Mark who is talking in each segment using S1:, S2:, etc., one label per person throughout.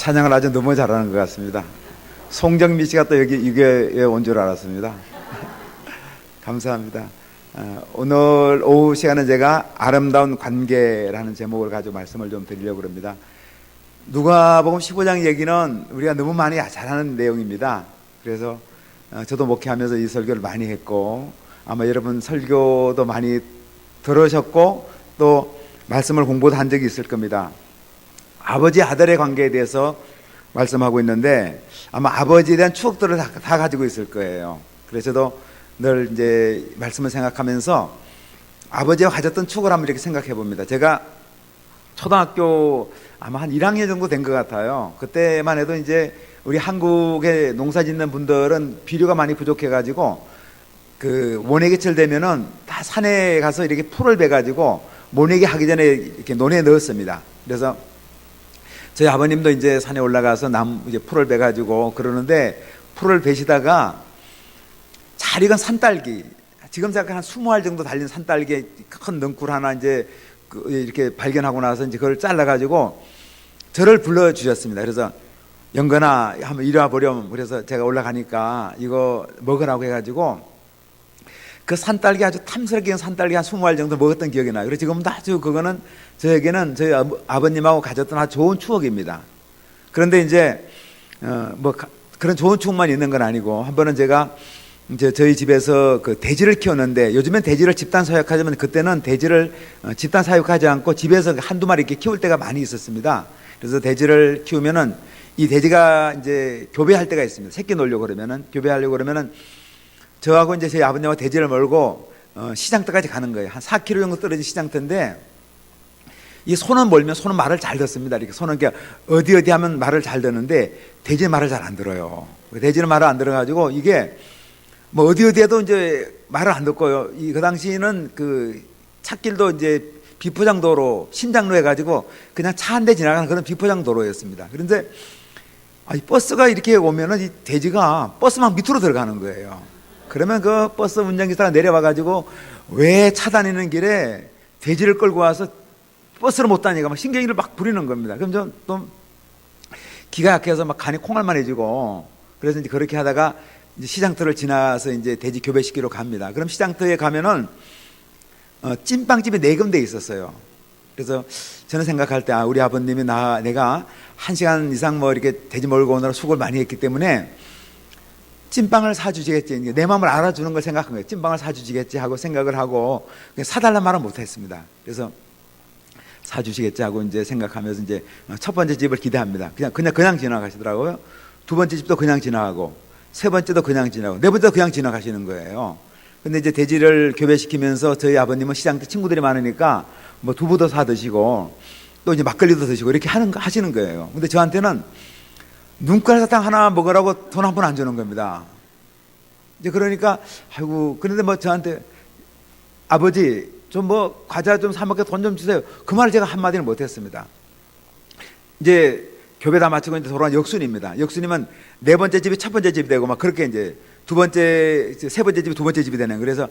S1: 찬양을 아주 너무 잘하는 것 같습니다. 송정미 씨가 또 여기에 온 줄 알았습니다. 감사합니다. 오늘 오후 시간에 제가 아름다운 관계라는 제목을 가지고 말씀을 좀 드리려고 합니다. 누가복음 15장 얘기는 우리가 너무 많이 잘 아는 내용입니다. 그래서 저도 목회하면서 이 설교를 많이 했고, 아마 여러분 설교도 많이 들으셨고 또 말씀을 공부도 한 적이 있을 겁니다. 아버지 아들의 관계에 대해서 말씀하고 있는데, 아마 아버지에 대한 추억들을 다 가지고 있을 거예요. 그래서 저도 늘 이제 말씀을 생각하면서 아버지와 가졌던 추억을 한번 이렇게 생각해 봅니다. 제가 초등학교 아마 한 1학년 정도 된 것 같아요. 그때만 해도 이제 우리 한국에 농사 짓는 분들은 비료가 많이 부족해 가지고 그 모내기철 되면은 다 산에 가서 이렇게 풀을 베 가지고 모내기 하기 전에 이렇게 논에 넣었습니다. 그래서 저희 아버님도 이제 산에 올라가서 이제 풀을 베 가지고 그러는데, 풀을 베시다가 잘 익은 산딸기, 지금 생각하면 한 20알 정도 달린 산딸기 큰 넝쿨 하나 이제 이렇게 발견하고 나서 이제 그걸 잘라가지고 저를 불러주셨습니다. 그래서 영건아 한번 이리 와보렴. 그래서 제가 올라가니까 이거 먹으라고 해가지고 그 산딸기, 아주 탐스럽게 익은 산딸기 한 20알 정도 먹었던 기억이 나요. 그래서 지금도 아주 그거는 저에게는 저희 아버님하고 가졌던 아주 좋은 추억입니다. 그런데 이제 그런 좋은 추억만 있는 건 아니고, 한 번은 제가 이제 저희 집에서 그 돼지를 키웠는데, 요즘엔 돼지를 집단 사육하지만 그때는 돼지를 집단 사육하지 않고 집에서 한두 마리 이렇게 키울 때가 많이 있었습니다. 그래서 돼지를 키우면은 이 돼지가 이제 교배할 때가 있습니다. 새끼 놓으려고 그러면은, 교배하려고 그러면은 저하고 이제 저희 아버님하고 돼지를 몰고 시장터까지 가는 거예요. 한 4km 정도 떨어진 시장터인데, 이 소는 몰면 소는 말을 잘 듣습니다. 이렇게 소는 그냥 어디 하면 말을 잘 듣는데 돼지는 말을 잘 안 들어요. 돼지는 말을 안 들어가지고 이게 뭐 어디 해도 이제 말을 안 듣고요. 그 당시에는 그 찻길도 이제 비포장 도로, 신장로 해가지고 그냥 차 한 대 지나가는 그런 비포장 도로였습니다. 그런데 이 버스가 이렇게 오면은 이 돼지가 버스 막 밑으로 들어가는 거예요. 그러면 그 버스 운전기사가 내려와가지고 왜 차 다니는 길에 돼지를 끌고 와서 버스를 못 다니까 막 신경질을 막 부리는 겁니다. 그럼 좀 또 기가 약해서 막 간이 콩알만해지고, 그래서 이제 그렇게 하다가 이제 시장터를 지나서 이제 돼지 교배시키러 갑니다. 그럼 시장터에 가면은 찐빵집이 4군데 있었어요. 그래서 저는 생각할 때 우리 아버님이 내가 1시간 이상 뭐 이렇게 돼지 몰고 오느라 수고를 많이 했기 때문에 찐빵을 사주시겠지, 내 마음을 알아주는 걸 생각한 거예요. 찐빵을 사주시겠지 하고 생각을 하고 사달란 말은 못했습니다. 그래서 사주시겠지 하고 이제 생각하면서 이제 첫 번째 집을 기대합니다. 그냥 지나가시더라고요. 두 번째 집도 그냥 지나가고, 세 번째도 그냥 지나가고, 네 번째도 그냥 지나가시는 거예요. 근데 이제 돼지를 교배시키면서 저희 아버님은 시장 때 친구들이 많으니까 뭐 두부도 사 드시고 또 이제 막걸리도 드시고 이렇게 하시는 거예요. 근데 저한테는 눈깔 사탕 하나 먹으라고 돈 한 푼 안 주는 겁니다. 이제 그러니까 그런데 뭐 저한테 아버지 좀 뭐 과자 좀 사 먹게 돈 좀 주세요. 그 말을 제가 한마디는 못했습니다. 이제 교배 다 마치고 이제 돌아온 역순입니다. 역순이면 네 번째 집이 첫 번째 집이 되고 막 그렇게 이제 세 번째 집이 두 번째 집이 되는. 그래서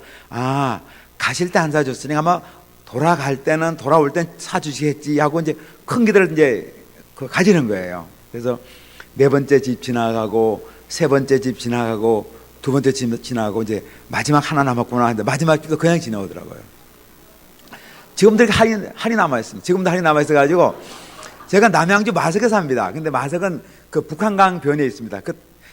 S1: 가실 때 안 사줬으니 아마 돌아올 땐 사주시겠지 하고 이제 큰 기대를 이제 가지는 거예요. 그래서 네 번째 집 지나가고, 세 번째 집 지나가고, 두 번째 집 지나가고, 이제 마지막 하나 남았구나 하는데 마지막 집도 그냥 지나오더라고요. 지금도 한이 남아있습니다. 지금도 한이 남아있어가지고, 제가 남양주 마석에 삽니다. 근데 마석은 그 북한강 변에 있습니다.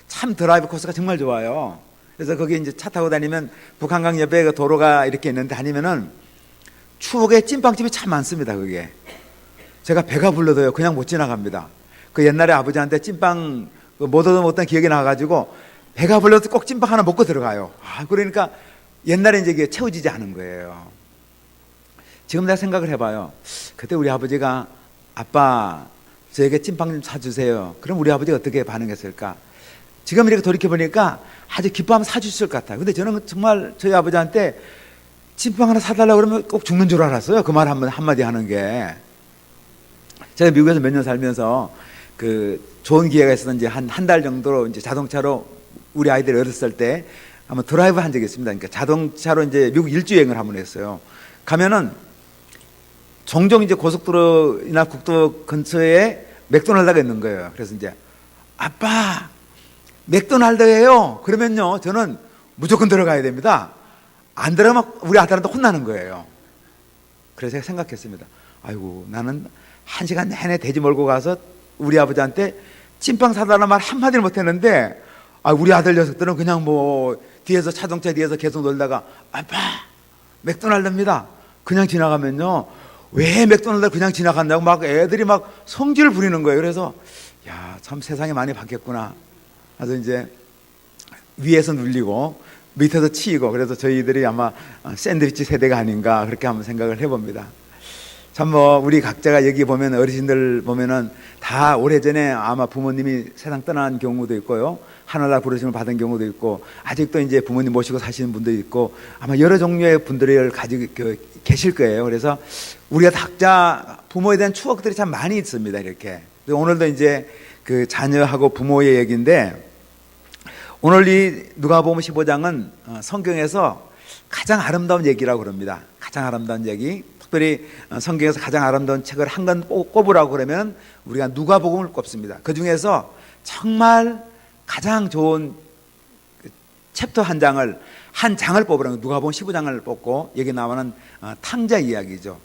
S1: 참 드라이브 코스가 정말 좋아요. 그래서 거기 이제 차 타고 다니면 북한강 옆에 그 도로가 이렇게 있는데 다니면은 추억의 찐빵집이 참 많습니다. 그게 제가 배가 불러도요 그냥 못 지나갑니다. 그 옛날에 아버지한테 찐빵 못 얻었던 기억이 나가지고 배가 불러도 꼭 찐빵 하나 먹고 들어가요. 그러니까 옛날에 이제 이게 채워지지 않은 거예요. 지금 내가 생각을 해봐요. 그때 우리 아버지가 아빠 저에게 찐빵 좀 사주세요. 그럼 우리 아버지가 어떻게 반응했을까? 지금 이렇게 돌이켜보니까 아주 기뻐하면 사주실 것 같아요. 근데 저는 정말 저희 아버지한테 찐빵 하나 사달라고 그러면 꼭 죽는 줄 알았어요. 그 말 한마디 하는 게. 제가 미국에서 몇 년 살면서 그 좋은 기회가 있어서 이제 한 달 정도 이제 자동차로 우리 아이들이 어렸을 때 한번 드라이브 한 적이 있습니다. 그러니까 자동차로 이제 미국 일주여행을 한번 했어요. 가면은 종종 이제 고속도로나 국도 근처에 맥도날드가 있는 거예요. 그래서 이제 아빠 맥도날드예요. 그러면요 저는 무조건 들어가야 됩니다. 안 들어가면 우리 아들한테 혼나는 거예요. 그래서 제가 생각했습니다. 아이고 나는 1시간 내내 돼지 몰고 가서 우리 아버지한테 찐빵 사달라는 말 한마디를 못했는데 우리 아들 녀석들은 그냥 뭐 뒤에서 자동차 뒤에서 계속 놀다가 아빠 맥도날드입니다. 그냥 지나가면요 왜 맥도날드 그냥 지나간다고 막 애들이 막 성질을 부리는 거예요. 그래서 야, 참 세상이 많이 바뀌었구나. 그래서 이제 위에서 눌리고 밑에서 치이고 그래서 저희들이 아마 샌드위치 세대가 아닌가 그렇게 한번 생각을 해봅니다. 참 뭐 우리 각자가 여기 보면 어르신들 보면은 다 오래전에 아마 부모님이 세상 떠난 경우도 있고요. 하늘나라 부르심을 받은 경우도 있고 아직도 이제 부모님 모시고 사시는 분도 있고 아마 여러 종류의 분들을 가지고 계실 거예요. 그래서 우리가 각자 부모에 대한 추억들이 참 많이 있습니다. 이렇게. 오늘도 이제 그 자녀하고 부모의 얘기인데 오늘 이 누가복음 15장은 성경에서 가장 아름다운 얘기라고 그럽니다. 가장 아름다운 얘기. 특별히 성경에서 가장 아름다운 책을 한 권 꼽으라고 그러면 우리가 누가복음을 꼽습니다. 그 중에서 정말 가장 좋은 챕터 한 장을 뽑으라고 누가복음 15장을 뽑고 여기 나오는 탕자 이야기죠.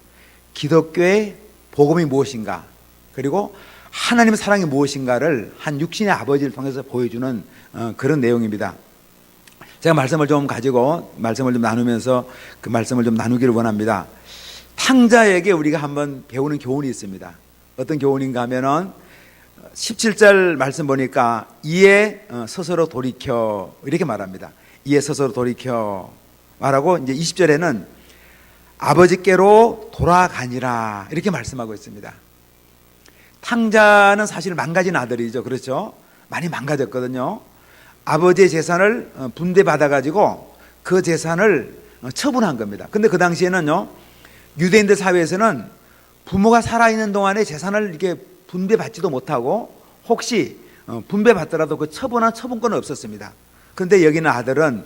S1: 기독교의 복음이 무엇인가 그리고 하나님의 사랑이 무엇인가를 한 육신의 아버지를 통해서 보여주는 그런 내용입니다. 제가 말씀을 좀 나누면서 그 말씀을 좀 나누기를 원합니다. 탕자에게 우리가 한번 배우는 교훈이 있습니다. 어떤 교훈인가 하면은 17절 말씀 보니까 이에 스스로 돌이켜 이렇게 말합니다. 이에 스스로 돌이켜 말하고 이제 20절에는 아버지께로 돌아가니라 이렇게 말씀하고 있습니다. 탕자는 사실 망가진 아들이죠. 그렇죠? 많이 망가졌거든요. 아버지의 재산을 분배받아가지고 그 재산을 처분한 겁니다. 근데 그 당시에는요 유대인들 사회에서는 부모가 살아있는 동안에 재산을 이렇게 분배받지도 못하고 혹시 분배받더라도 그 처분한 처분권은 없었습니다. 그런데 여기는 아들은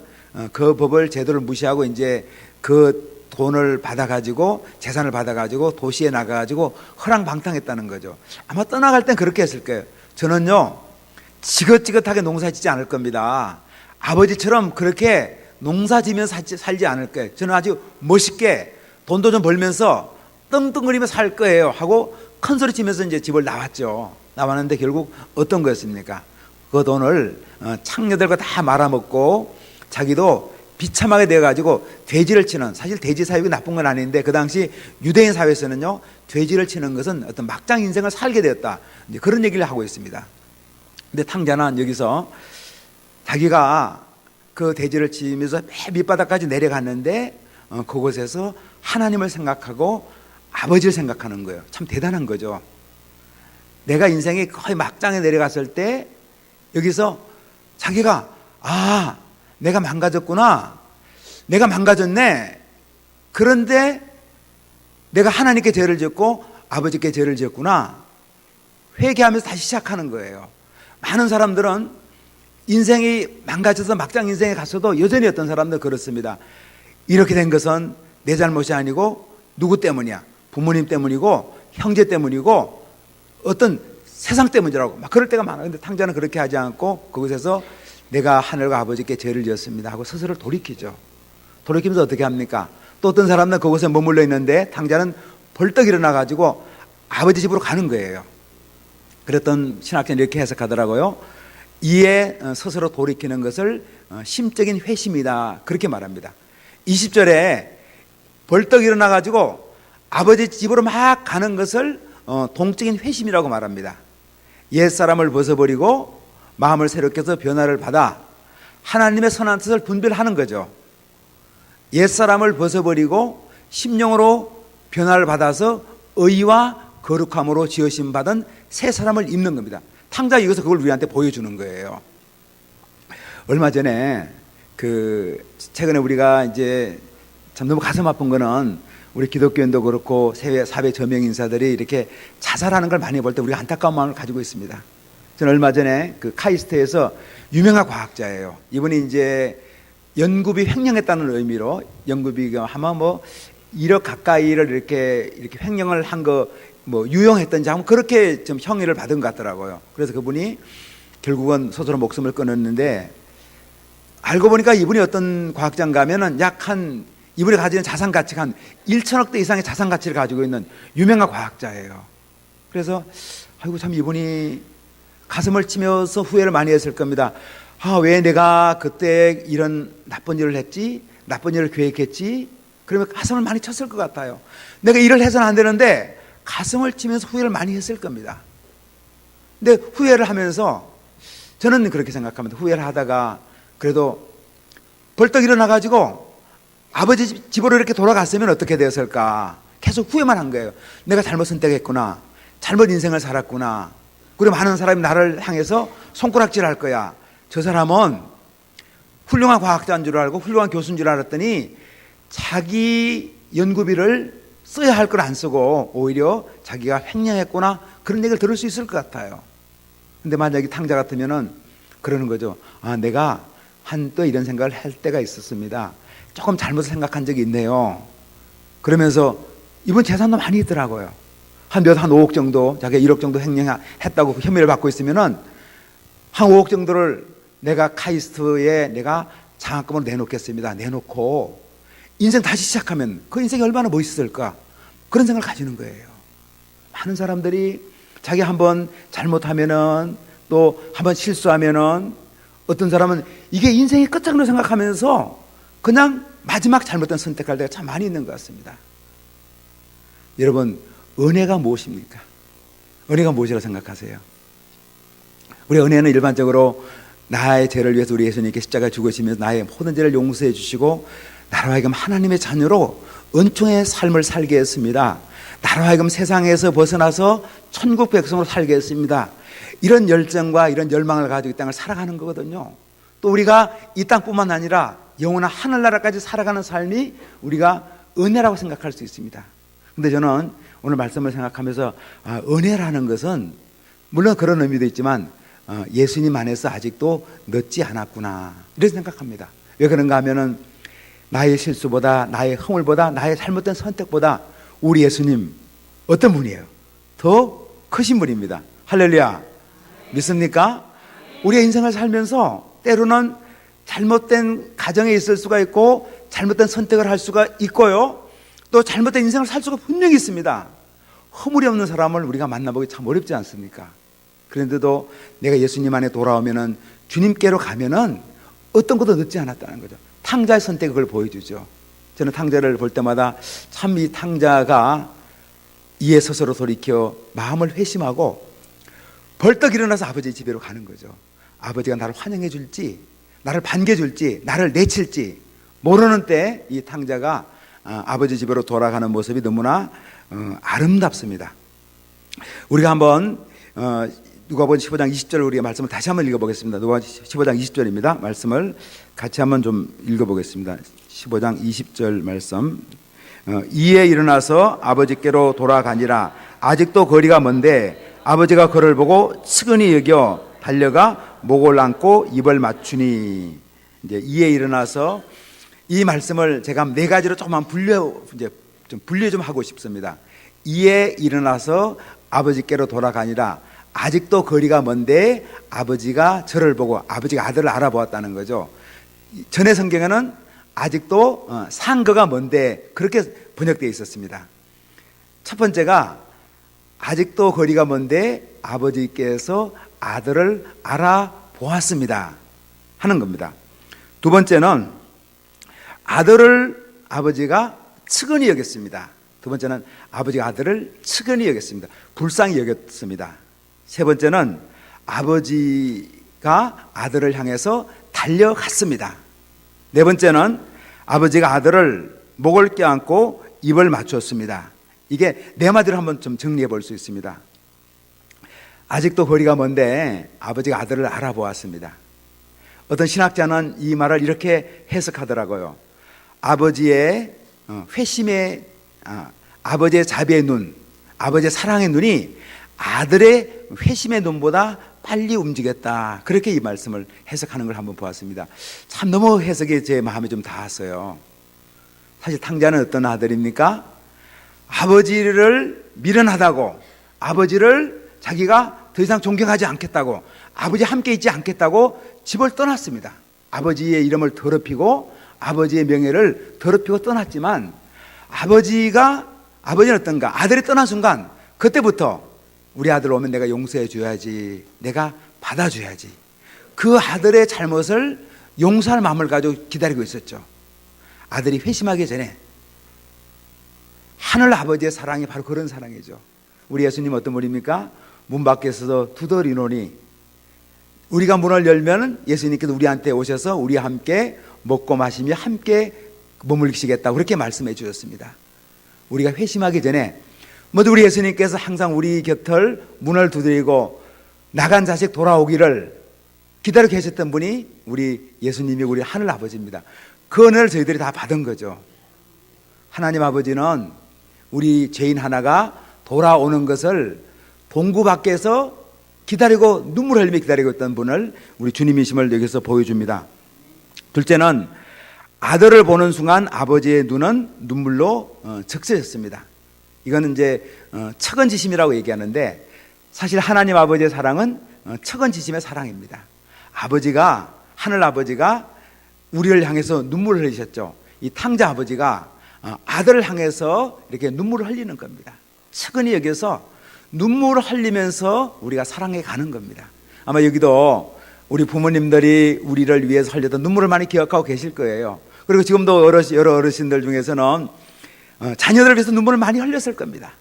S1: 그 법을 제대로 무시하고 이제 그 돈을 받아가지고 재산을 받아가지고 도시에 나가가지고 허랑방탕했다는 거죠. 아마 떠나갈 땐 그렇게 했을 거예요. 저는요 지긋지긋하게 농사 짓지 않을 겁니다. 아버지처럼 그렇게 농사 지면서 살지 않을 거예요. 저는 아주 멋있게 돈도 좀 벌면서 떵떵거리며 살 거예요 하고 큰 소리 치면서 이제 집을 나왔죠. 나왔는데 결국 어떤 거였습니까? 그 돈을 창녀들과 다 말아먹고 자기도 비참하게 되어가지고 돼지를 치는, 사실 돼지 사육이 나쁜 건 아닌데 그 당시 유대인 사회에서는요 돼지를 치는 것은 어떤 막장 인생을 살게 되었다, 이제 그런 얘기를 하고 있습니다. 근데 탕자는 여기서 자기가 그 돼지를 치면서 맨 밑바닥까지 내려갔는데 그곳에서 하나님을 생각하고 아버지를 생각하는 거예요. 참 대단한 거죠. 내가 인생이 거의 막장에 내려갔을 때 여기서 자기가 내가 망가졌구나, 내가 망가졌네, 그런데 내가 하나님께 죄를 짓고 아버지께 죄를 지었구나 회개하면서 다시 시작하는 거예요. 많은 사람들은 인생이 망가져서 막장 인생에 갔어도 여전히 어떤 사람들 그렇습니다. 이렇게 된 것은 내 잘못이 아니고 누구 때문이야? 부모님 때문이고 형제 때문이고 어떤 세상 때문이라고 막 그럴 때가 많아요. 근데 탕자는 그렇게 하지 않고 그곳에서 내가 하늘과 아버지께 죄를 지었습니다 하고 스스로 돌이키죠. 돌이키면서 어떻게 합니까? 또 어떤 사람은 그곳에 머물러 있는데 탕자는 벌떡 일어나 가지고 아버지 집으로 가는 거예요. 그랬던 신학자는 이렇게 해석하더라고요. 이에 스스로 돌이키는 것을 심적인 회심이다 그렇게 말합니다. 20절에 벌떡 일어나 가지고 아버지 집으로 막 가는 것을 동적인 회심이라고 말합니다. 옛사람을 벗어버리고 마음을 새롭게 해서 변화를 받아 하나님의 선한 뜻을 분별하는 거죠. 옛사람을 벗어버리고 심령으로 변화를 받아서 의와 거룩함으로 지으심 받은 새 사람을 입는 겁니다. 탕자 여기서 그걸 우리한테 보여주는 거예요. 얼마 전에 최근에 우리가 이제 참 너무 가슴 아픈 거는 우리 기독교인도 그렇고 사회 저명 인사들이 이렇게 자살하는 걸 많이 볼 때 우리가 안타까운 마음을 가지고 있습니다. 저는 얼마 전에 그 카이스트에서 유명한 과학자예요. 이분이 이제 연구비 횡령했다는 의미로 연구비가 아마 1억 가까이를 이렇게 횡령을 한 거 뭐 유용했던지 하면 그렇게 좀 형의를 받은 것 같더라고요. 그래서 그분이 결국은 스스로 목숨을 끊었는데, 알고 보니까 이분이 어떤 과학자인가 하면은 이분이 가지는 자산 가치가 한 1천억 대 이상의 자산 가치를 가지고 있는 유명한 과학자예요. 그래서 아이고 참 이분이 가슴을 치면서 후회를 많이 했을 겁니다. 왜 내가 그때 이런 나쁜 일을 했지? 나쁜 일을 계획했지? 그러면 가슴을 많이 쳤을 것 같아요. 내가 일을 해서는 안 되는데 가슴을 치면서 후회를 많이 했을 겁니다. 근데 후회를 하면서 저는 그렇게 생각합니다. 후회를 하다가 그래도 벌떡 일어나가지고 아버지 집으로 이렇게 돌아갔으면 어떻게 되었을까? 계속 후회만 한 거예요. 내가 잘못 선택했구나. 잘못 인생을 살았구나. 그리고 많은 사람이 나를 향해서 손가락질 할 거야. 저 사람은 훌륭한 과학자인 줄 알고 훌륭한 교수인 줄 알았더니 자기 연구비를 써야 할 걸 안 쓰고 오히려 자기가 횡령했구나. 그런 얘기를 들을 수 있을 것 같아요. 근데 만약에 탕자 같으면은 그러는 거죠. 내가 또 이런 생각을 할 때가 있었습니다. 조금 잘못 생각한 적이 있네요. 그러면서 이분 재산도 많이 있더라고요. 한 5억 정도, 자기가 1억 정도 횡령했다고 혐의를 받고 있으면은 한 5억 정도를 내가 카이스트에 내가 장학금으로 내놓겠습니다. 내놓고 인생 다시 시작하면 그 인생이 얼마나 멋있을까? 그런 생각을 가지는 거예요. 많은 사람들이 자기 한번 잘못하면은 또 한번 실수하면은 어떤 사람은 이게 인생의 끝장으로 생각하면서 그냥 마지막 잘못된 선택할 때가 참 많이 있는 것 같습니다. 여러분, 은혜가 무엇입니까? 은혜가 무엇이라고 생각하세요? 우리 은혜는 일반적으로 나의 죄를 위해서 우리 예수님께 십자가에 죽으시면서 나의 모든 죄를 용서해 주시고 나로 하여금 하나님의 자녀로 은총의 삶을 살게 했습니다. 나로 하여금 세상에서 벗어나서 천국 백성으로 살게 했습니다. 이런 열정과 이런 열망을 가지고 이 땅을 살아가는 거거든요. 또 우리가 이 땅뿐만 아니라 영원한 하늘나라까지 살아가는 삶이 우리가 은혜라고 생각할 수 있습니다. 근데 저는 오늘 말씀을 생각하면서 은혜라는 것은 물론 그런 의미도 있지만 예수님 안에서 아직도 늦지 않았구나 이렇게 생각합니다. 왜 그런가 하면은 나의 실수보다 나의 허물보다 나의 잘못된 선택보다 우리 예수님 어떤 분이에요? 더 크신 분입니다. 할렐루야. 믿습니까? 우리의 인생을 살면서 때로는 잘못된 가정에 있을 수가 있고 잘못된 선택을 할 수가 있고요. 또 잘못된 인생을 살 수가 분명히 있습니다. 허물이 없는 사람을 우리가 만나보기 참 어렵지 않습니까? 그런데도 내가 예수님 안에 돌아오면은 주님께로 가면은 어떤 것도 늦지 않았다는 거죠. 탕자의 선택이 그걸 보여주죠. 저는 탕자를 볼 때마다 참 이 탕자가 이에 스스로 돌이켜 마음을 회심하고 벌떡 일어나서 아버지 집으로 가는 거죠. 아버지가 나를 환영해 줄지 나를 반겨 줄지 나를 내칠지 모르는 때 이 탕자가 아버지 집으로 돌아가는 모습이 너무나 아름답습니다. 우리가 한번 누가복음 15장 20절 우리가 말씀을 다시 한번 읽어보겠습니다. 누가복음 15장 20절입니다. 말씀을 같이 한번 좀 읽어보겠습니다. 15장 20절 말씀. 이에 일어나서 아버지께로 돌아가니라. 아직도 거리가 먼데 아버지가 그를 보고 측은히 여겨 달려가 목을 안고 입을 맞추니. 이제 이에 일어나서 이 말씀을 제가 네 가지로 조금만 분류 좀 하고 싶습니다. 이에 일어나서 아버지께로 돌아가니라. 아직도 거리가 먼데 아버지가 저를 보고 아버지가 아들을 알아보았다는 거죠. 전의 성경에는 아직도 상거가 먼데 그렇게 번역되어 있었습니다. 첫 번째가 아직도 거리가 먼데 아버지께서 아들을 알아보았습니다 하는 겁니다. 두 번째는 아들을 아버지가 측은히 여겼습니다. 두 번째는 아버지가 아들을 측은히 여겼습니다. 불쌍히 여겼습니다. 세 번째는 아버지가 아들을 향해서 달려갔습니다. 네 번째는 아버지가 아들을 목을 껴안고 입을 맞췄습니다. 이게 네 마디로 한번 좀 정리해 볼 수 있습니다. 아직도 거리가 먼데 아버지가 아들을 알아보았습니다. 어떤 신학자는 이 말을 이렇게 해석하더라고요. 아버지의 회심의 아버지의 자비의 눈, 아버지의 사랑의 눈이 아들의 회심의 눈보다 빨리 움직였다. 그렇게 이 말씀을 해석하는 걸 한번 보았습니다. 참 너무 해석이 제 마음에 좀 닿았어요. 사실 탕자는 어떤 아들입니까? 아버지를 미련하다고, 아버지를 자기가 더 이상 존경하지 않겠다고, 아버지 함께 있지 않겠다고 집을 떠났습니다. 아버지의 이름을 더럽히고 아버지의 명예를 더럽히고 떠났지만, 아버지는 어떤가? 아들이 떠난 순간 그때부터 우리 아들 오면 내가 용서해 줘야지, 내가 받아줘야지, 그 아들의 잘못을 용서할 마음을 가지고 기다리고 있었죠. 아들이 회심하기 전에. 하늘 아버지의 사랑이 바로 그런 사랑이죠. 우리 예수님 어떤 분입니까? 문 밖에서도 두드리노니, 우리가 문을 열면 예수님께서 우리한테 오셔서 우리와 함께 먹고 마시며 함께 머물시겠다고 그렇게 말씀해 주셨습니다. 우리가 회심하기 전에 모두 우리 예수님께서 항상 우리 곁을 문을 두드리고 나간 자식 돌아오기를 기다리고 계셨던 분이 우리 예수님이 우리 하늘 아버지입니다. 그 은혜를 저희들이 다 받은 거죠. 하나님 아버지는 우리 죄인 하나가 돌아오는 것을 동구 밖에서 기다리고 눈물 흘리며 기다리고 있던 분을 우리 주님이심을 여기서 보여줍니다. 둘째는 아들을 보는 순간 아버지의 눈은 눈물로 적셔졌습니다. 이거는 이제 척은지심이라고 얘기하는데, 사실 하나님 아버지의 사랑은 척은지심의 사랑입니다. 하늘 아버지가 우리를 향해서 눈물을 흘리셨죠. 이 탕자 아버지가 아들을 향해서 이렇게 눈물을 흘리는 겁니다. 척은히 여기서 눈물을 흘리면서 우리가 사랑해 가는 겁니다. 아마 여기도 우리 부모님들이 우리를 위해서 흘렸던 눈물을 많이 기억하고 계실 거예요. 그리고 지금도 여러 어르신들 중에서는 자녀들을 위해서 눈물을 많이 흘렸을 겁니다.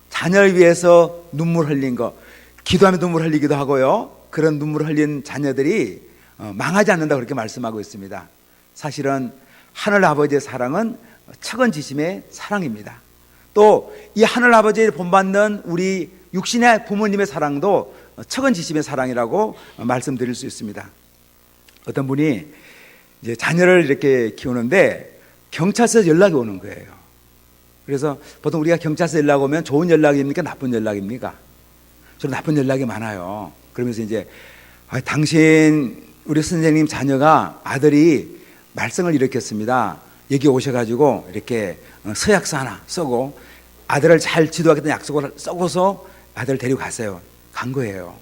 S1: 자녀를 위해서 눈물 흘린 거, 기도하며 눈물 흘리기도 하고요. 그런 눈물 흘린 자녀들이 망하지 않는다 그렇게 말씀하고 있습니다. 사실은 하늘 아버지의 사랑은 척은지심의 사랑입니다. 또 이 하늘 아버지를 본받는 우리 육신의 부모님의 사랑도 척은지심의 사랑이라고 말씀드릴 수 있습니다. 어떤 분이 이제 자녀를 이렇게 키우는데 경찰서에서 연락이 오는 거예요. 그래서 보통 우리가 경찰서 연락 오면 좋은 연락입니까? 나쁜 연락입니까? 저는 나쁜 연락이 많아요. 그러면서 이제 당신 우리 선생님 자녀가 아들이 말썽을 일으켰습니다. 여기 오셔가지고 이렇게 서약서 하나 쓰고 아들을 잘 지도하겠다는 약속을 써고서 아들을 데리고 갔어요. 간 거예요.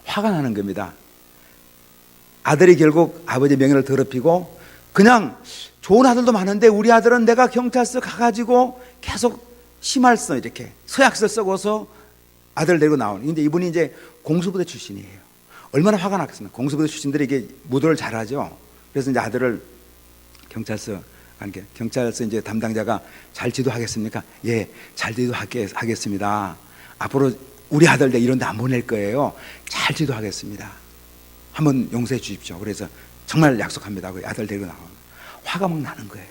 S1: 화가 나는 겁니다. 아들이 결국 아버지의 명예를 더럽히고, 그냥 좋은 아들도 많은데 우리 아들은 내가 경찰서 가가지고 계속 심할서 이렇게 서약서 써고서 아들을 데리고 나오는. 근데 이분이 이제 공수부대 출신이에요. 얼마나 화가 났겠습니까? 공수부대 출신들이 이게 무도를 잘하죠. 그래서 이제 아들을 경찰서 이제 담당자가 잘 지도하겠습니까? 예, 잘 지도하겠습니다. 앞으로 우리 아들 이런 데 안 보낼 거예요. 잘 지도하겠습니다. 한번 용서해 주십시오. 그래서 정말 약속합니다. 그 아들 데리고 나오면 화가 막 나는 거예요.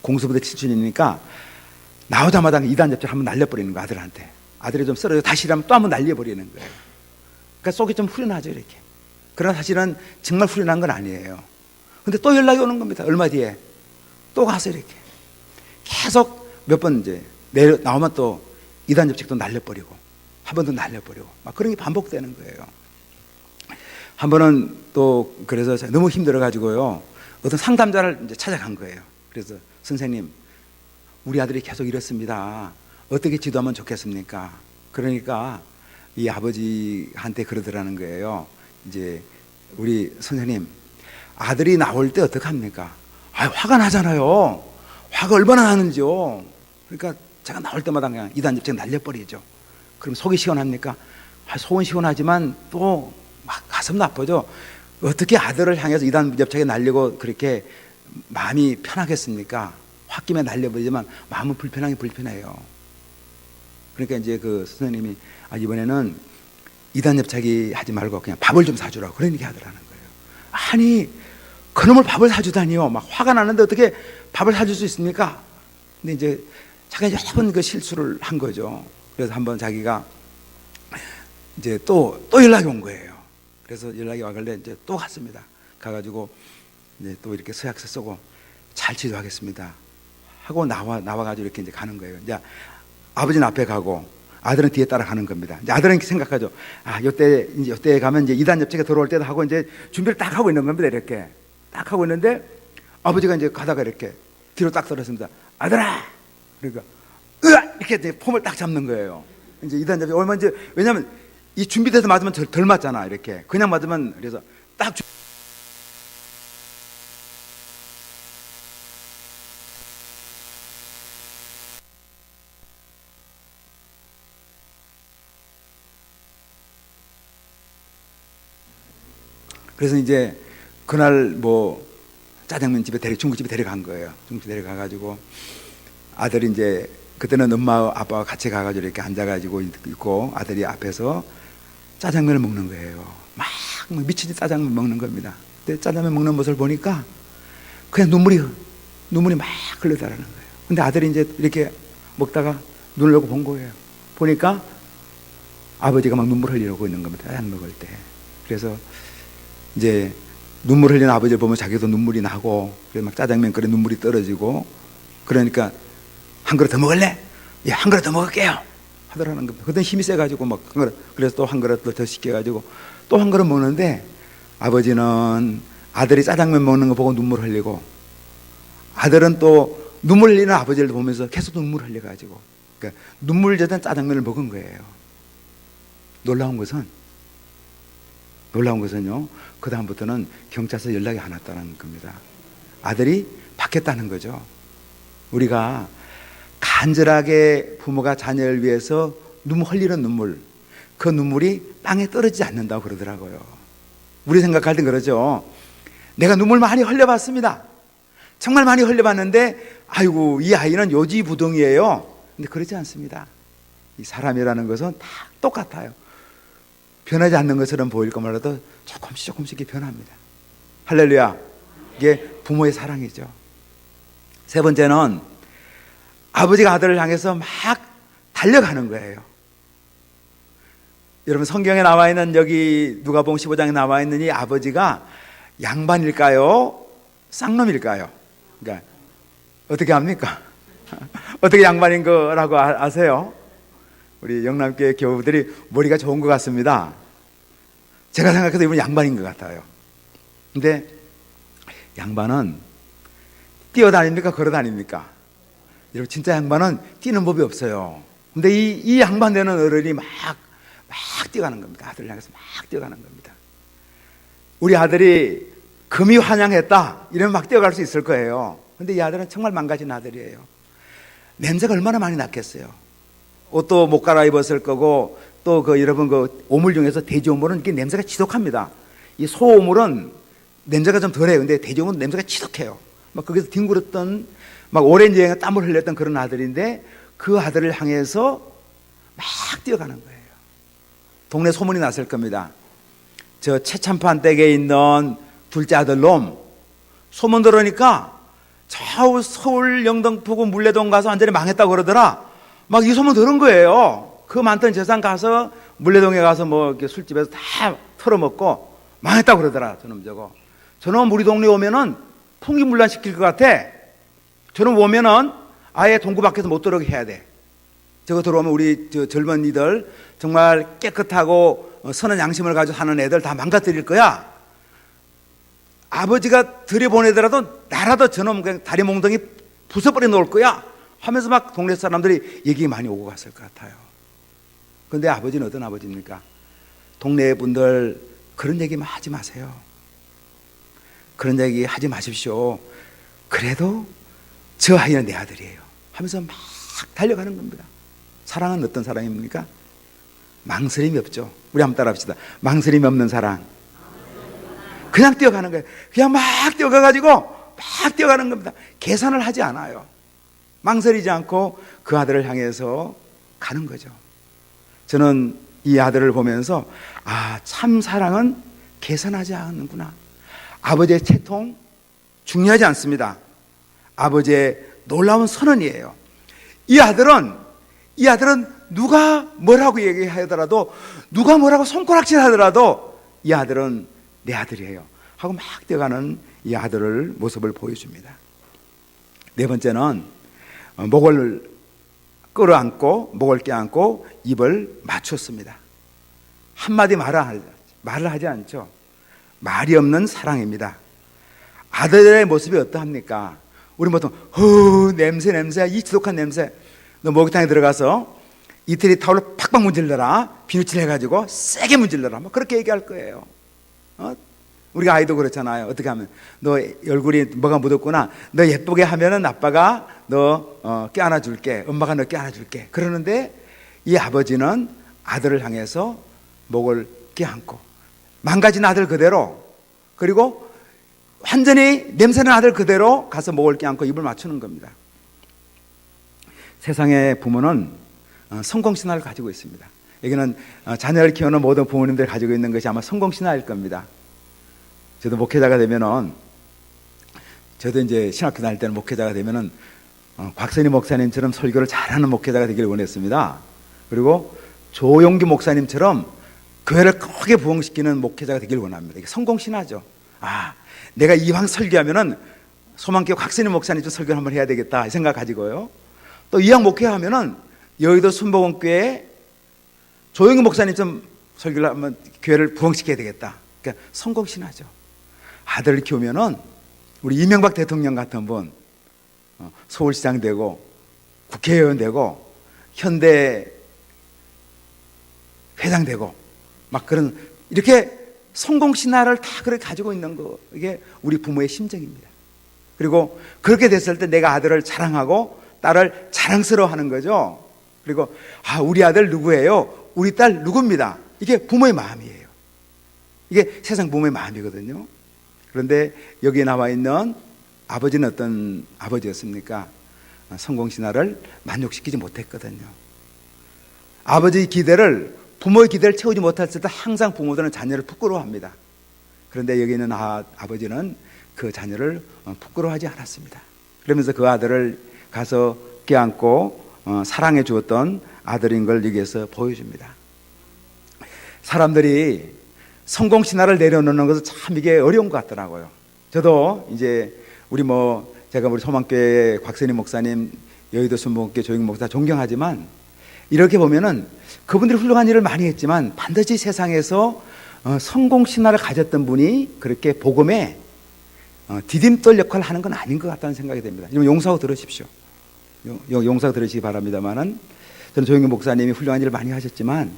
S1: 공수부대 출신이니까 나오자마자 이단 접촉 한번 날려버리는 거예요. 아들한테. 아들이 좀 쓰러져 다시 일하면 또 한번 날려버리는 거예요. 그러니까 속이 좀 후련하죠, 이렇게. 그러나 사실은 정말 후련한 건 아니에요. 근데 또 연락이 오는 겁니다. 얼마 뒤에 또 가서 이렇게 계속 몇 번 이제 나오면 또 이단 접촉도 날려버리고 한 번 더 날려버리고 막 그런 게 반복되는 거예요. 한 번은 또 그래서 너무 힘들어가지고요, 어떤 상담자를 이제 찾아간 거예요. 그래서 선생님, 우리 아들이 계속 이렇습니다. 어떻게 지도하면 좋겠습니까? 그러니까 이 아버지한테 그러더라는 거예요. 이제 우리 선생님, 아들이 나올 때 어떡합니까? 화가 나잖아요. 화가 얼마나 나는지요. 그러니까 제가 나올 때마다 그냥 이단 접촉 날려버리죠. 그럼 속이 시원합니까? 속은 시원하지만 또 막 가슴 나쁘죠. 어떻게 아들을 향해서 이단 접촉에 날리고 그렇게 마음이 편하겠습니까? 홧김에 날려버리지만 마음은 불편해요. 그러니까 이제 그 선생님이 이번에는 이단 접촉이 하지 말고 그냥 밥을 좀 사주라고 그런 얘기 하더라는 거예요. 아니, 그놈을 밥을 사주다니요. 막 화가 나는데 어떻게 밥을 사줄 수 있습니까? 근데 이제 자기가 여러 번 그 실수를 한 거죠. 그래서 한번 자기가 이제 또 연락이 온 거예요. 그래서 연락이 와길래 이제 또 갔습니다. 가가지고 이제 또 이렇게 서약서 쓰고 잘 지도하겠습니다 하고 나와가지고 이렇게 이제 가는 거예요. 이제 아버지는 앞에 가고 아들은 뒤에 따라가는 겁니다. 이제 아들은 이렇게 생각하죠. 요때 가면 이제 이단 접촉에 들어올 때도 하고 이제 준비를 딱 하고 있는 겁니다. 이렇게 딱 하고 있는데 아버지가 이제 가다가 이렇게 뒤로 딱 떨어졌습니다. 아들아, 그러니까 으아! 이렇게 이제 폼을 딱 잡는 거예요. 이제 2단 잡이 얼마 이제 왜냐하면 이 준비돼서 맞으면 덜 맞잖아. 이렇게 그냥 맞으면 그래서 딱 그래서 이제 그날 뭐 짜장면 집에 중국집에 데려간 거예요. 중국집 데려가가지고 아들이 이제 그때는 엄마 아빠가 같이 가가지고 이렇게 앉아가지고 있고 아들이 앞에서 짜장면을 먹는 거예요. 막 미치지 짜장면 먹는 겁니다. 근데 짜장면 먹는 모습을 보니까 그냥 눈물이 막 흘러다라는 거예요. 근데 아들이 이제 이렇게 먹다가 눈을 열고 본 거예요. 보니까 아버지가 막 눈물 흘리려고 있는 겁니다. 짜장 먹을 때. 그래서 이제 눈물 흘리는 아버지를 보면 자기도 눈물이 나고 그래서 막 짜장면 끓여 눈물이 떨어지고 그러니까 한 그릇 더 먹을래? 예, 한 그릇 더 먹을게요 하더라는 겁니다. 그때 힘이 세가지고 막 한 그릇, 그래서 또 한 그릇 더 시켜가지고 또 한 그릇 먹는데 아버지는 아들이 짜장면 먹는 거 보고 눈물 흘리고 아들은 또 눈물 흘리는 아버지를 보면서 계속 눈물 흘려가지고 그러니까 눈물 젖은 짜장면을 먹은 거예요. 놀라운 것은요, 그 다음부터는 경찰서 연락이 안 왔다는 겁니다. 아들이 바뀌었다는 거죠. 우리가 간절하게 부모가 자녀를 위해서 눈물 흘리는 눈물, 그 눈물이 땅에 떨어지지 않는다고 그러더라고요. 우리 생각할 땐 그러죠. 내가 눈물 많이 흘려봤습니다. 정말 많이 흘려봤는데 아이고 이 아이는 요지부동이에요. 근데 그렇지 않습니다. 이 사람이라는 것은 다 똑같아요. 변하지 않는 것처럼 보일 것만으로도 조금씩 변합니다. 할렐루야. 이게 부모의 사랑이죠. 세 번째는 아버지가 아들을 향해서 막 달려가는 거예요. 여러분 성경에 나와 있는 여기 누가복음 15장에 나와 있는 이 아버지가 양반일까요? 쌍놈일까요? 그러니까 어떻게 합니까? 어떻게 양반인 거라고 아세요? 우리 영남교회 교우들이 머리가 좋은 것 같습니다. 제가 생각해도 이분 양반인 것 같아요. 근데 양반은 뛰어다닙니까? 걸어다닙니까? 여러분 진짜 양반은 뛰는 법이 없어요. 근데 이 양반 되는 어른이 막 뛰어가는 겁니다. 아들을 향해서 막 뛰어가는 겁니다. 우리 아들이 금이 환영했다 이러면 막 뛰어갈 수 있을 거예요. 근데 이 아들은 정말 망가진 아들이에요. 냄새가 얼마나 많이 났겠어요. 옷도 못 갈아입었을 거고 또 여러분 오물 중에서 돼지오물은 이게 냄새가 지독합니다. 이 소오물은 냄새가 좀 덜해요. 근데 돼지오물은 냄새가 지독해요. 막 거기서 뒹굴었던 막 오랜 여행에 땀을 흘렸던 그런 아들인데 그 아들을 향해서 막 뛰어가는 거예요. 동네 소문이 났을 겁니다. 저 최참판 댁에 있는 둘째 아들 놈 소문 들으니까 저 서울 영등포구 물레동 가서 완전히 망했다고 그러더라. 막 이 소문 들은 거예요. 그 많던 재산 가서 물레동에 가서 뭐 이렇게 술집에서 다 털어먹고 망했다고 그러더라. 저놈 우리 동네 오면은 풍기문란 시킬 것 같아. 저놈 오면은 아예 동구 밖에서 못 들어오게 해야 돼. 저거 들어오면 우리 젊은이들 정말 깨끗하고 선한 양심을 가지고 사는 애들 다 망가뜨릴 거야. 아버지가 들여보내더라도 나라도 저놈 그냥 다리 몽둥이 부숴버려 놓을 거야 하면서 막 동네 사람들이 얘기 많이 오고 갔을 것 같아요. 그런데 아버지는 어떤 아버지입니까? 동네 분들 그런 얘기만 하지 마세요. 그런 얘기 하지 마십시오. 그래도 저 아이는 내 아들이에요 하면서 막 달려가는 겁니다. 사랑은 어떤 사랑입니까? 망설임이 없죠. 우리 한번 따라 합시다. 망설임이 없는 사랑. 그냥 뛰어가는 거예요. 그냥 막 뛰어가가지고 막 뛰어가는 겁니다. 계산을 하지 않아요. 망설이지 않고 그 아들을 향해서 가는 거죠. 저는 이 아들을 보면서 참 사랑은 계산하지 않는구나. 아버지의 채통 중요하지 않습니다. 아버지의 놀라운 선언이에요. 이 아들은 누가 뭐라고 얘기하더라도 누가 뭐라고 손가락질 하더라도 이 아들은 내 아들이에요 하고 막 뛰어가는 이 아들을 모습을 보여줍니다. 네 번째는 목을 끌어안고 목을 껴안고 입을 맞췄습니다. 한마디 말을 하지 않죠. 말이 없는 사랑입니다. 아들의 모습이 어떠합니까? 우리 보통 냄새 이 지독한 냄새. 너 목욕탕에 들어가서 이태리 타올로 팍팍 문질러라. 비누칠 해가지고 세게 문질러라. 뭐 그렇게 얘기할 거예요. 우리가 아이도 그렇잖아요. 어떻게 하면 너 얼굴이 뭐가 묻었구나. 너 예쁘게 하면은 아빠가 너 껴안아 줄게. 엄마가 너 껴안아 줄게. 그러는데 이 아버지는 아들을 향해서 목을 껴안고 망가진 아들 그대로, 그리고 완전히 냄새나는 아들 그대로 가서 목을 껴안고 입을 맞추는 겁니다. 세상의 부모는 성공신화를 가지고 있습니다. 여기는 자녀를 키우는 모든 부모님들 가지고 있는 것이 아마 성공신화일 겁니다. 저도 목회자가 되면은, 저도 이제 신학교 다닐 때는 목회자가 되면은 곽선희 목사님처럼 설교를 잘하는 목회자가 되기를 원했습니다. 그리고 조용기 목사님처럼 교회를 크게 부흥시키는 목회자가 되기를 원합니다. 이게 성공신화죠. 내가 이왕 설교하면은 소망교회 곽선희 목사님처럼 설교를 한번 해야 되겠다 이 생각 가지고요. 또 이왕 목회하면은 여의도 순복음교회 조용기 목사님처럼 설교를 하면 교회를 부흥시켜야 되겠다. 그러니까 성공신화죠. 아들을 키우면은 우리 이명박 대통령 같은 분 서울시장 되고 국회의원 되고 현대 회장 되고 막 그런, 이렇게 성공신화를 다 그렇게 가지고 있는 거, 이게 우리 부모의 심정입니다. 그리고 그렇게 됐을 때 내가 아들을 자랑하고 딸을 자랑스러워하는 거죠. 그리고 우리 아들 누구예요? 우리 딸 누굽니다. 이게 부모의 마음이에요. 이게 세상 부모의 마음이거든요. 그런데 여기에 나와 있는 아버지는 어떤 아버지였습니까? 성공신화를 만족시키지 못했거든요. 아버지의 기대를, 부모의 기대를 채우지 못했을 때 항상 부모들은 자녀를 부끄러워합니다. 그런데 여기 있는 아버지는 그 자녀를 부끄러워하지 않았습니다. 그러면서 그 아들을 가서 껴안고 사랑해 주었던 아들인 걸 여기에서 보여줍니다. 사람들이 성공신화를 내려놓는 것은 참 이게 어려운 것 같더라고요. 저도 이제 제가 우리 소망교회 곽선희 목사님, 여의도 순복음교회 조영기 목사 존경하지만, 이렇게 보면은 그분들이 훌륭한 일을 많이 했지만 반드시 세상에서 성공신화를 가졌던 분이 그렇게 복음에 디딤돌 역할을 하는 건 아닌 것 같다는 생각이 됩니다. 용서하고 들으십시오. 용서하고 들으시기 바랍니다만은, 저는 조영기 목사님이 훌륭한 일을 많이 하셨지만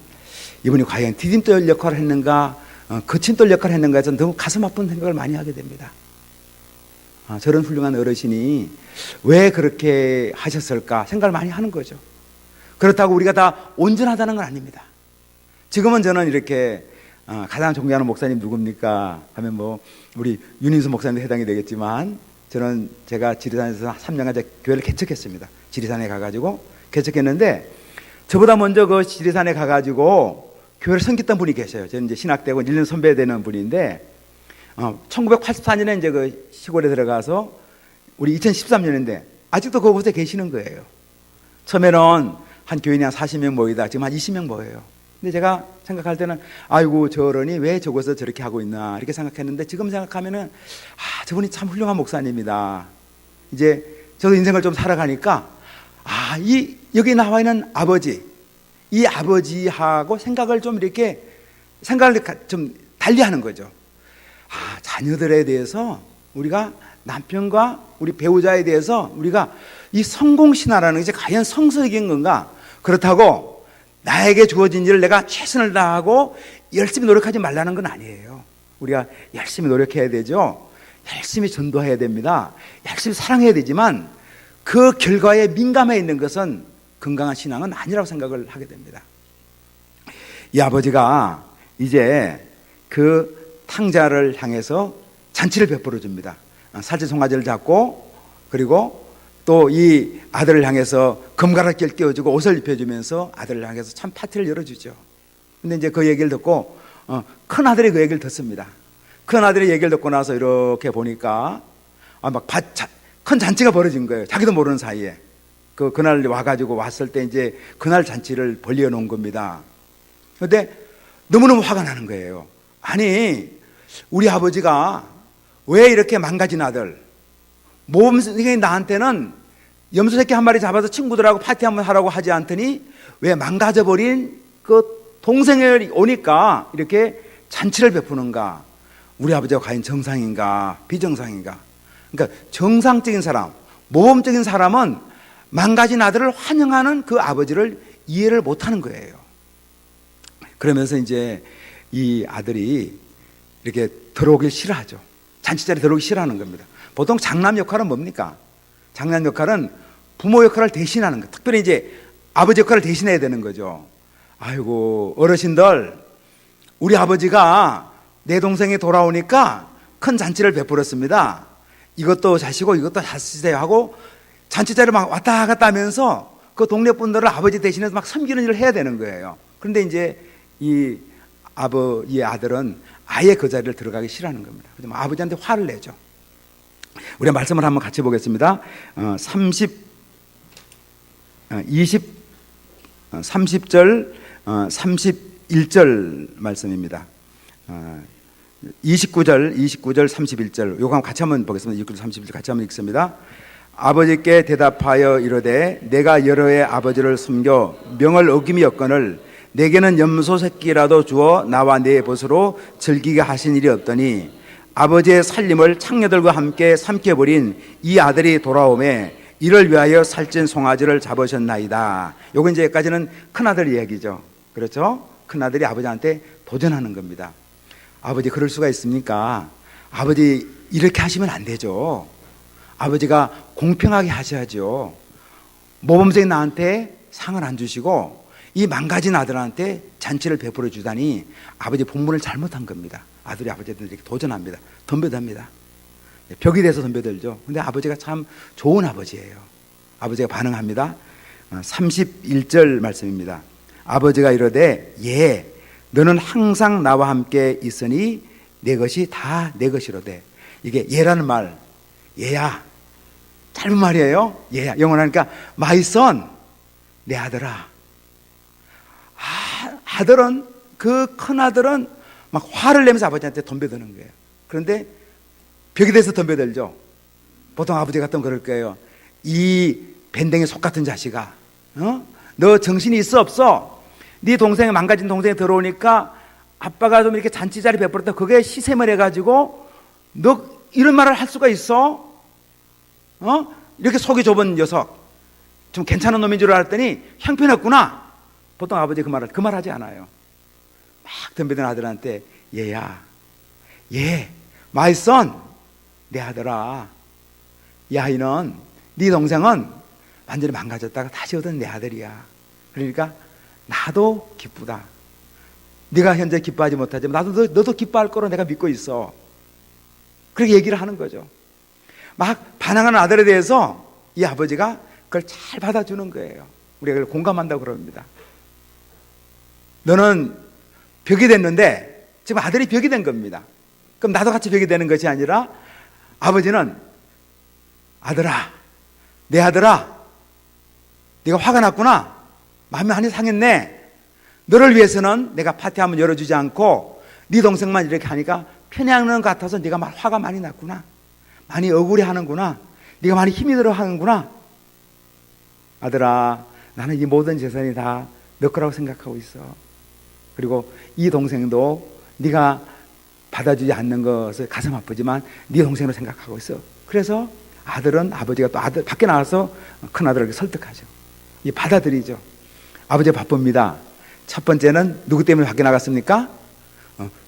S1: 이분이 과연 디딤돌 역할을 했는가, 거친돌 역할을 했는가에 저는 너무 가슴 아픈 생각을 많이 하게 됩니다. 저런 훌륭한 어르신이 왜 그렇게 하셨을까 생각을 많이 하는 거죠. 그렇다고 우리가 다 온전하다는 건 아닙니다. 지금은 저는 이렇게 가장 존경하는 목사님 누굽니까 하면 우리 윤인수 목사님도 해당이 되겠지만, 저는 제가 지리산에서 3년간 교회를 개척했습니다. 지리산에 가가지고 개척했는데, 저보다 먼저 그 지리산에 가가지고 교회를 섬겼던 분이 계셔요. 저는 이제 신학대고 1년 선배 되는 분인데, 1984년에 이제 그 시골에 들어가서 우리 2013년인데 아직도 그곳에 계시는 거예요. 처음에는 한 교인이 한 40명 모이다 지금 한 20명 모여요. 근데 제가 생각할 때는 아이고 저 어른이 왜 저곳에서 저렇게 하고 있나 이렇게 생각했는데, 지금 생각하면은 저분이 참 훌륭한 목사님이다. 이제 저도 인생을 좀 살아가니까 여기 나와 있는 아버지, 이 아버지하고 생각을 좀 달리하는 거죠. 자녀들에 대해서 우리가, 남편과 우리 배우자에 대해서 우리가 이 성공신화라는 것이 과연 성서적인 건가? 그렇다고 나에게 주어진 일을 내가 최선을 다하고 열심히 노력하지 말라는 건 아니에요. 우리가 열심히 노력해야 되죠. 열심히 전도해야 됩니다. 열심히 사랑해야 되지만 그 결과에 민감해 있는 것은 건강한 신앙은 아니라고 생각을 하게 됩니다. 이 아버지가 이제 그 탕자를 향해서 잔치를 베풀어 줍니다. 살치 송아지를 잡고, 그리고 또 이 아들을 향해서 금가락지를 띄워주고 옷을 입혀주면서 아들을 향해서 참 파티를 열어주죠. 근데 이제 그 얘기를 듣고 큰 아들이 그 얘기를 듣습니다. 큰 아들이 얘기를 듣고 나서 이렇게 보니까 큰 잔치가 벌어진 거예요. 자기도 모르는 사이에. 그날 와가지고 왔을 때 이제 그날 잔치를 벌려 놓은 겁니다. 그런데 너무너무 화가 나는 거예요. 아니, 우리 아버지가 왜 이렇게 망가진 아들, 모범생이 나한테는 염소 새끼 한 마리 잡아서 친구들하고 파티 한번 하라고 하지 않더니 왜 망가져버린 그 동생이 오니까 이렇게 잔치를 베푸는가? 우리 아버지가 과연 정상인가 비정상인가? 그러니까 정상적인 사람, 모범적인 사람은 망가진 아들을 환영하는 그 아버지를 이해를 못하는 거예요. 그러면서 이제 이 아들이 이렇게 들어오길 싫어하죠. 잔치자리에 들어오기 싫어하는 겁니다. 보통 장남 역할은 뭡니까? 장남 역할은 부모 역할을 대신하는 거. 특별히 이제 아버지 역할을 대신해야 되는 거죠. 아이고, 어르신들, 우리 아버지가 내 동생이 돌아오니까 큰 잔치를 베풀었습니다. 이것도 자시고 이것도 자시세요 하고 잔치자리를 막 왔다 갔다 하면서 그 동네 분들을 아버지 대신해서 막 섬기는 일을 해야 되는 거예요. 그런데 이제 이 아들은 아예 그 자리를 들어가기 싫어하는 겁니다. 그래서 아버지한테 화를 내죠. 우리가 말씀을 한번 같이 보겠습니다. 30절, 31절 말씀입니다. 29절, 31절 요거 같이 한번 보겠습니다. 29절, 31절 같이 한번 읽습니다. 아버지께 대답하여 이르되 내가 여러 해 아버지를 숨겨 명을 어김이었거늘 내게는 염소 새끼라도 주어 나와 내 벗으로 즐기게 하신 일이 없더니 아버지의 살림을 창녀들과 함께 삼켜버린 이 아들이 돌아오매 이를 위하여 살찐 송아지를 잡으셨나이다. 요거 이제 여기까지는 큰아들 이야기죠. 그렇죠? 큰아들이 아버지한테 도전하는 겁니다. 아버지 그럴 수가 있습니까? 아버지 이렇게 하시면 안 되죠. 아버지가 공평하게 하셔야죠. 모범생인 나한테 상을 안 주시고 이 망가진 아들한테 잔치를 베풀어 주다니 아버지 본분을 잘못한 겁니다. 아들이 아버지한테 이렇게 도전합니다. 덤벼듭니다. 벽이 돼서 덤벼들죠. 근데 아버지가 참 좋은 아버지예요. 아버지가 반응합니다. 31절 말씀입니다. 아버지가 이르되 예, 너는 항상 나와 함께 있으니 내 것이 다 내 것이로되. 이게 예라는 말, 얘야, 짧은 말이에요. 얘야, 영어로 하니까 my son, 내 아들아. 아들은, 그 큰아들은 막 화를 내면서 아버지한테 덤벼드는 거예요. 그런데 벽이 돼서 덤벼들죠. 보통 아버지 같으면 그럴 거예요. 이 밴댕이 속 같은 자식아, 너 정신이 있어 없어? 네 동생이, 망가진 동생이 들어오니까 아빠가 좀 이렇게 잔치자리 베풀었다 그게 시샘을 해가지고 너 이런 말을 할 수가 있어? 이렇게 속이 좁은 녀석, 좀 괜찮은 놈인 줄 알았더니 형편없구나. 보통 아버지 그 말 하지 않아요. 막 덤비던 아들한테 얘야, 얘 my son, 내 아들아. 이 아이는, 네 동생은 완전히 망가졌다가 다시 얻은 내 아들이야. 그러니까 나도 기쁘다. 네가 현재 기뻐하지 못하지만 나도 너도 기뻐할 거로 내가 믿고 있어. 그렇게 얘기를 하는 거죠. 막 반항하는 아들에 대해서 이 아버지가 그걸 잘 받아주는 거예요. 우리가 그걸 공감한다고 그럽니다. 너는 벽이 됐는데 지금 아들이 벽이 된 겁니다. 그럼 나도 같이 벽이 되는 것이 아니라 아버지는 아들아, 내 아들아, 네가 화가 났구나. 마음이 많이 상했네. 너를 위해서는 내가 파티 한번 열어주지 않고 네 동생만 이렇게 하니까 편해하는 것 같아서 네가 화가 많이 났구나. 많이 억울해하는구나. 네가 많이 힘이 들어 하는구나. 아들아, 나는 이 모든 재산이 다 너 거라고 생각하고 있어. 그리고 이 동생도 네가 받아주지 않는 것을 가슴 아프지만 네 동생으로 생각하고 있어. 그래서 아들은, 아버지가 또 아들 밖에 나와서 큰아들에게 설득하죠. 이 받아들이죠. 아버지가 바쁩니다. 첫 번째는 누구 때문에 밖에 나갔습니까?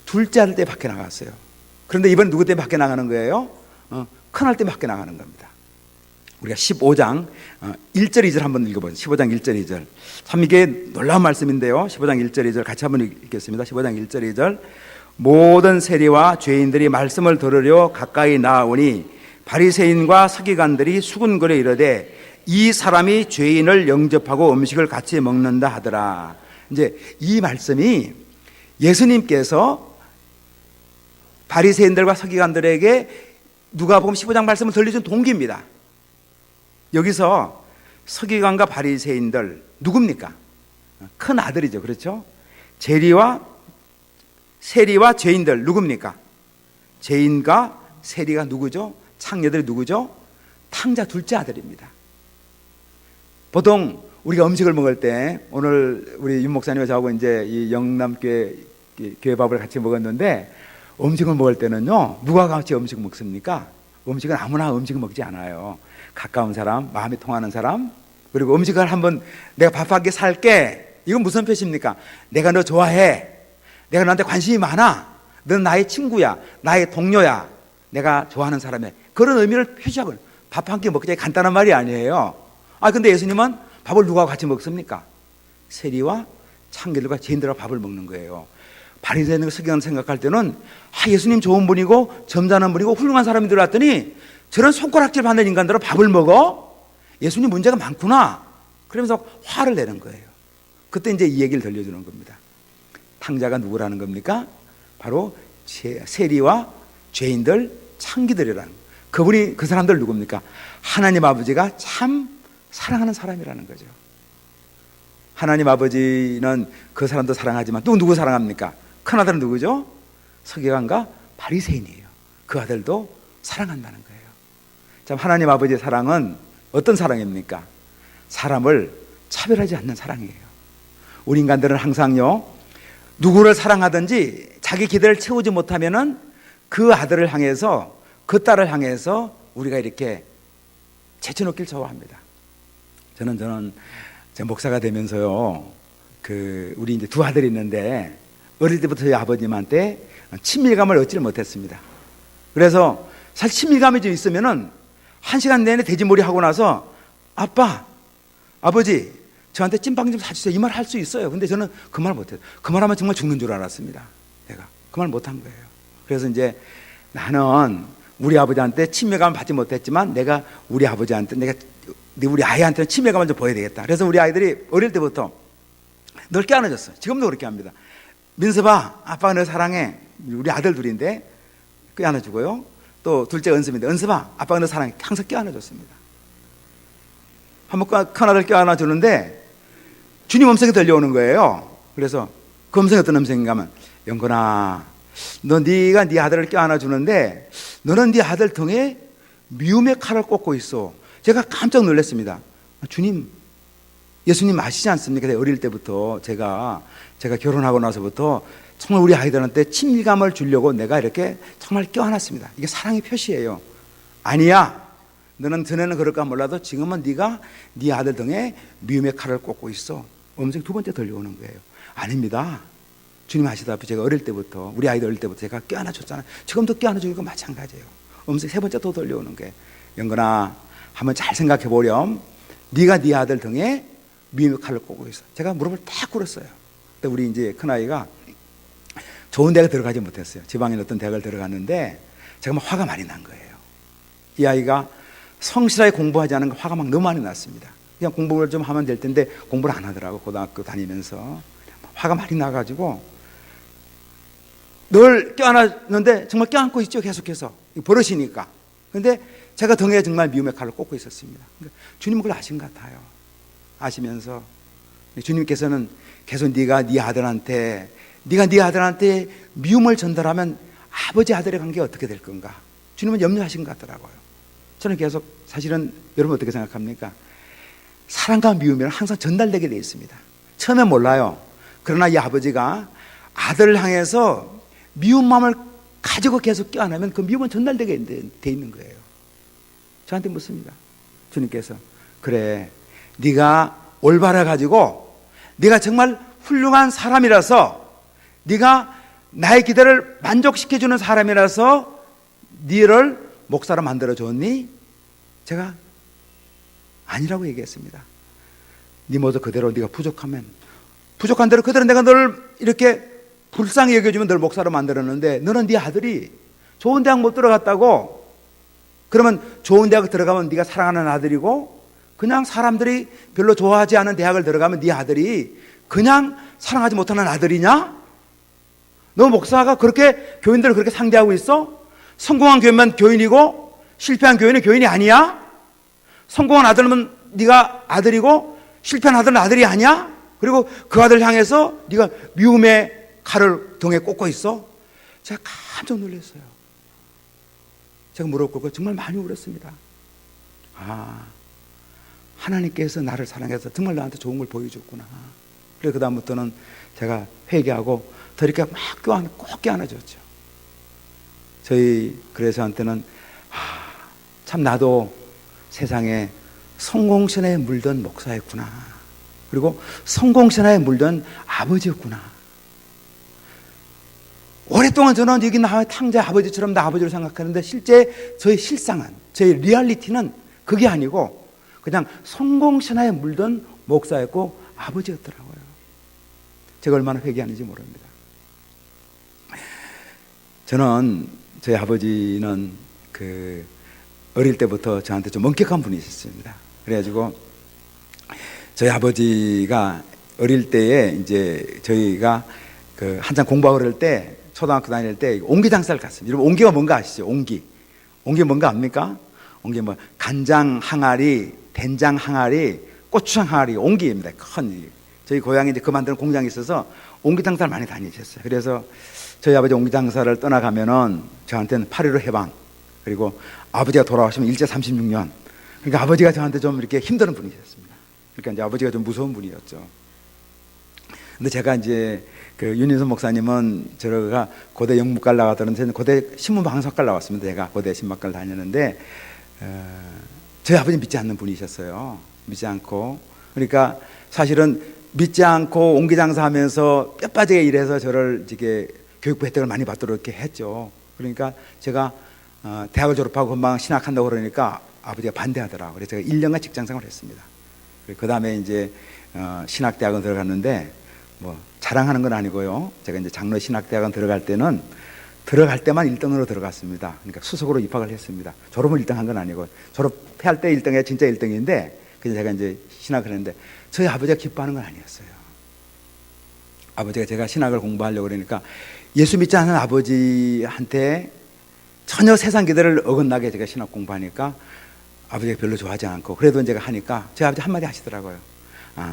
S1: 둘째 아들 때문에 밖에 나갔어요. 그런데 이번엔 누구 때문에 밖에 나가는 거예요? 큰아들 때문에 밖에 나가는 겁니다. 우리가 15장 1절 2절 한번 읽어보죠. 15장 1절 2절. 참 이게 놀라운 말씀인데요. 15장 1절 2절 같이 한번 읽겠습니다. 15장 1절 2절. 모든 세리와 죄인들이 말씀을 들으려 가까이 나아오니 바리새인과 서기관들이 수군거려 이르되 이 사람이 죄인을 영접하고 음식을 같이 먹는다 하더라. 이제 이 말씀이 예수님께서 바리새인들과 서기관들에게 누가복음 15장 말씀을 들려준 동기입니다. 여기서 서기관과 바리새인들 누굽니까? 큰 아들이죠. 그렇죠? 세리와 죄인들 누굽니까? 죄인과 세리가 누구죠? 창녀들이 누구죠? 탕자 둘째 아들입니다. 보통 우리가 음식을 먹을 때, 오늘 우리 윤 목사님과 저하고 이제 이 영남교회 교회 밥을 같이 먹었는데, 음식을 먹을 때는요 누가 같이 음식 먹습니까? 음식은 아무나 음식을 먹지 않아요. 가까운 사람, 마음이 통하는 사람, 그리고 음식을 한번 내가 밥 한 개 살게. 이건 무슨 표시입니까? 내가 너 좋아해. 내가 너한테 관심이 많아. 넌 나의 친구야. 나의 동료야. 내가 좋아하는 사람이야. 그런 의미를 표시하고 밥 한 끼 먹기 전에 간단한 말이 아니에요. 근데 예수님은 밥을 누구하고 같이 먹습니까? 세리와 창기들과 죄인들과 밥을 먹는 거예요. 바리새인과 서기관 생각할 때는 예수님 좋은 분이고 점잖은 분이고 훌륭한 사람이 들어왔더니 저런 손가락질 받는 인간들은 밥을 먹어? 예수님 문제가 많구나. 그러면서 화를 내는 거예요. 그때 이제 이 얘기를 들려주는 겁니다. 탕자가 누구라는 겁니까? 바로 세리와 죄인들, 창기들이라는, 그분이, 그 사람들 누굽니까? 하나님 아버지가 참 사랑하는 사람이라는 거죠. 하나님 아버지는 그 사람도 사랑하지만 또 누구 사랑합니까? 큰아들은 누구죠? 서기관과 바리새인이에요. 그 아들도 사랑한다는 거예요. 참, 하나님 아버지의 사랑은 어떤 사랑입니까? 사람을 차별하지 않는 사랑이에요. 우리 인간들은 항상요, 누구를 사랑하든지 자기 기대를 채우지 못하면은 그 아들을 향해서, 그 딸을 향해서 우리가 이렇게 제쳐놓길 좋아합니다. 저는 제 목사가 되면서요, 우리 이제 두 아들이 있는데 어릴 때부터 저희 아버님한테 친밀감을 얻지를 못했습니다. 그래서 사실 친밀감이 좀 있으면은 1시간 내내 돼지머리 하고 나서 아빠, 아버지, 저한테 찐빵 좀 사주세요. 이 말 할 수 있어요. 근데 저는 그 말 못해요. 그 말 하면 정말 죽는 줄 알았습니다. 내가 그 말 못한 거예요. 그래서 이제 나는 우리 아버지한테 친밀감을 받지 못했지만 내가 우리 아버지한테, 우리 아이한테는 친밀감을 좀 보여야 되겠다. 그래서 우리 아이들이 어릴 때부터 늘 껴안아줬어요. 지금도 그렇게 합니다. 민서봐, 아빠가 너 사랑해. 우리 아들 둘인데 껴안아주고요. 또 둘째 은섭인데, 은섭아, 아빠가 너 사랑해. 항상 껴안아줬습니다. 한번 큰 아들 껴안아주는데 주님 음성이 들려오는 거예요. 그래서 그 음성이 어떤 음성인가 하면, 영건아, 네가 네 아들을 껴안아주는데 너는 네 아들 등에 미움의 칼을 꽂고 있어. 제가 깜짝 놀랐습니다. 주님, 예수님 아시지 않습니까? 어릴 때부터 제가 결혼하고 나서부터 정말 우리 아이들한테 친밀감을 주려고 내가 이렇게 정말 껴안았습니다. 이게 사랑의 표시예요. 아니야, 너는 전에는 그럴까 몰라도 지금은 네가 네 아들 등에 미움의 칼을 꽂고 있어. 음성이 두 번째 들려오는 거예요. 아닙니다. 주님 아시다시피 제가 어릴 때부터, 우리 아이들 어릴 때부터 제가 껴안아줬잖아요. 지금도 껴안아주는 거 마찬가지예요. 음성이 세 번째 또 들려오는 거예요. 영건아, 한번 잘 생각해 보렴. 네가 네 아들 등에 미움의 칼을 꽂고 있어. 제가 무릎을 딱 꿇었어요. 근데 우리 이제 큰아이가 좋은 대학에 들어가지 못했어요. 지방에 어떤 대학을 들어갔는데 제가 막 화가 많이 난 거예요. 이 아이가 성실하게 공부하지 않은 거 화가 막 너무 많이 났습니다. 그냥 공부를 좀 하면 될 텐데 공부를 안 하더라고. 고등학교 다니면서 화가 많이 나가지고 늘 껴안았는데 정말 껴안고 있죠. 계속해서 버릇이니까. 근데 제가 등에 정말 미움의 칼을 꽂고 있었습니다. 그러니까 주님은 그걸 아신 것 같아요. 아시면서 주님께서는 계속 네가 네 아들한테 미움을 전달하면 아버지 아들의 관계가 어떻게 될 건가, 주님은 염려하신 것 같더라고요. 저는 계속, 사실은 여러분 어떻게 생각합니까? 사랑과 미움은 항상 전달되게 되어 있습니다. 처음엔 몰라요. 그러나 이 아버지가 아들을 향해서 미운 마음을 가지고 계속 껴안으면 그 미움은 전달되게 되어 있는 거예요. 저한테 묻습니다. 주님께서, 그래, 네가 올바라 가지고 네가 정말 훌륭한 사람이라서, 네가 나의 기대를 만족시켜주는 사람이라서 네를 목사로 만들어줬니? 제가 아니라고 얘기했습니다. 네 모습 그대로 네가 부족한 대로 그대로 내가 너를 이렇게 불쌍히 여겨주면 너를 목사로 만들었는데, 너는 네 아들이 좋은 대학 못 들어갔다고, 그러면 좋은 대학 들어가면 네가 사랑하는 아들이고, 그냥 사람들이 별로 좋아하지 않은 대학을 들어가면 네 아들이 그냥 사랑하지 못하는 아들이냐? 너 목사가 그렇게 교인들을 그렇게 상대하고 있어? 성공한 교인만 교인이고 실패한 교인은 교인이 아니야? 성공한 아들은 네가 아들이고 실패한 아들은 아들이 아니야? 그리고 그 아들 향해서 네가 미움의 칼을 등에 꽂고 있어? 제가 깜짝 놀랐어요. 제가 무릎 꿇고 정말 많이 울었습니다. 하나님께서 나를 사랑해서 정말 나한테 좋은 걸 보여줬구나. 그래서 그 다음부터는 제가 회개하고 더 이렇게 막 꼭 껴안아줬죠. 저희 그래서한테는 참 나도 세상에 성공신화에 물든 목사였구나. 그리고 성공신화에 물든 아버지였구나. 오랫동안 저는 여기 나의 탕자 아버지처럼 나 아버지로 생각하는데 실제 저의 실상은, 저의 리얼리티는 그게 아니고 그냥 성공신화에 물든 목사였고 아버지였더라고요. 제가 얼마나 회개하는지 모릅니다. 저는 저희 아버지는 어릴 때부터 저한테 좀 엄격한 분이셨습니다. 그래가지고 저희 아버지가 어릴 때에 이제 저희가 한참 공부하고 그럴 때 초등학교 다닐 때 옹기 장사를 갔습니다. 여러분 옹기가 뭔가 아시죠? 옹기 뭔가 압니까? 옹기 뭐 간장 항아리, 된장 항아리, 고추장 항아리, 옹기입니다. 큰 저희 고향에 이제 그 만드는 공장이 있어서 옹기 장사를 많이 다니셨어요. 그래서 저희 아버지 옹기 장사를 떠나가면은 저한테는 8.15 해방, 그리고 아버지가 돌아오시면 일제 36년. 그러니까 아버지가 저한테 좀 이렇게 힘드는 분이셨습니다. 그러니까 이제 아버지가 좀 무서운 분이었죠. 근데 제가 이제 윤인선 목사님은 저가 고대 영문과를 나가더니 저는 고대 신문방송학과를 나왔습니다. 제가 고대 신문학과를 다녔는데 저희 아버지 믿지 않는 분이셨어요. 믿지 않고. 그러니까 사실은 믿지 않고 옹기장사하면서 뼈 빠지게 일해서 저를 이렇게 교육부 혜택을 많이 받도록 이렇게 했죠. 그러니까 제가 대학을 졸업하고 금방 신학한다고 그러니까 아버지가 반대하더라고요. 그래서 제가 1년간 직장생활을 했습니다. 그 다음에 이제 신학대학원 들어갔는데 뭐 자랑하는 건 아니고요. 제가 이제 장로 신학대학원 들어갈 때는 들어갈 때만 1등으로 들어갔습니다. 그러니까 수석으로 입학을 했습니다. 졸업을 1등 한 건 아니고 졸업할 때 1등이 진짜 1등인데 그래서 제가 이제 신학을 했는데 저희 아버지가 기뻐하는 건 아니었어요. 아버지가 제가 신학을 공부하려고 그러니까 예수 믿지 않는 아버지한테 전혀 세상 기대를 어긋나게 제가 신학 공부하니까 아버지가 별로 좋아하지 않고 그래도 제가 하니까 저희 아버지 한마디 하시더라고요.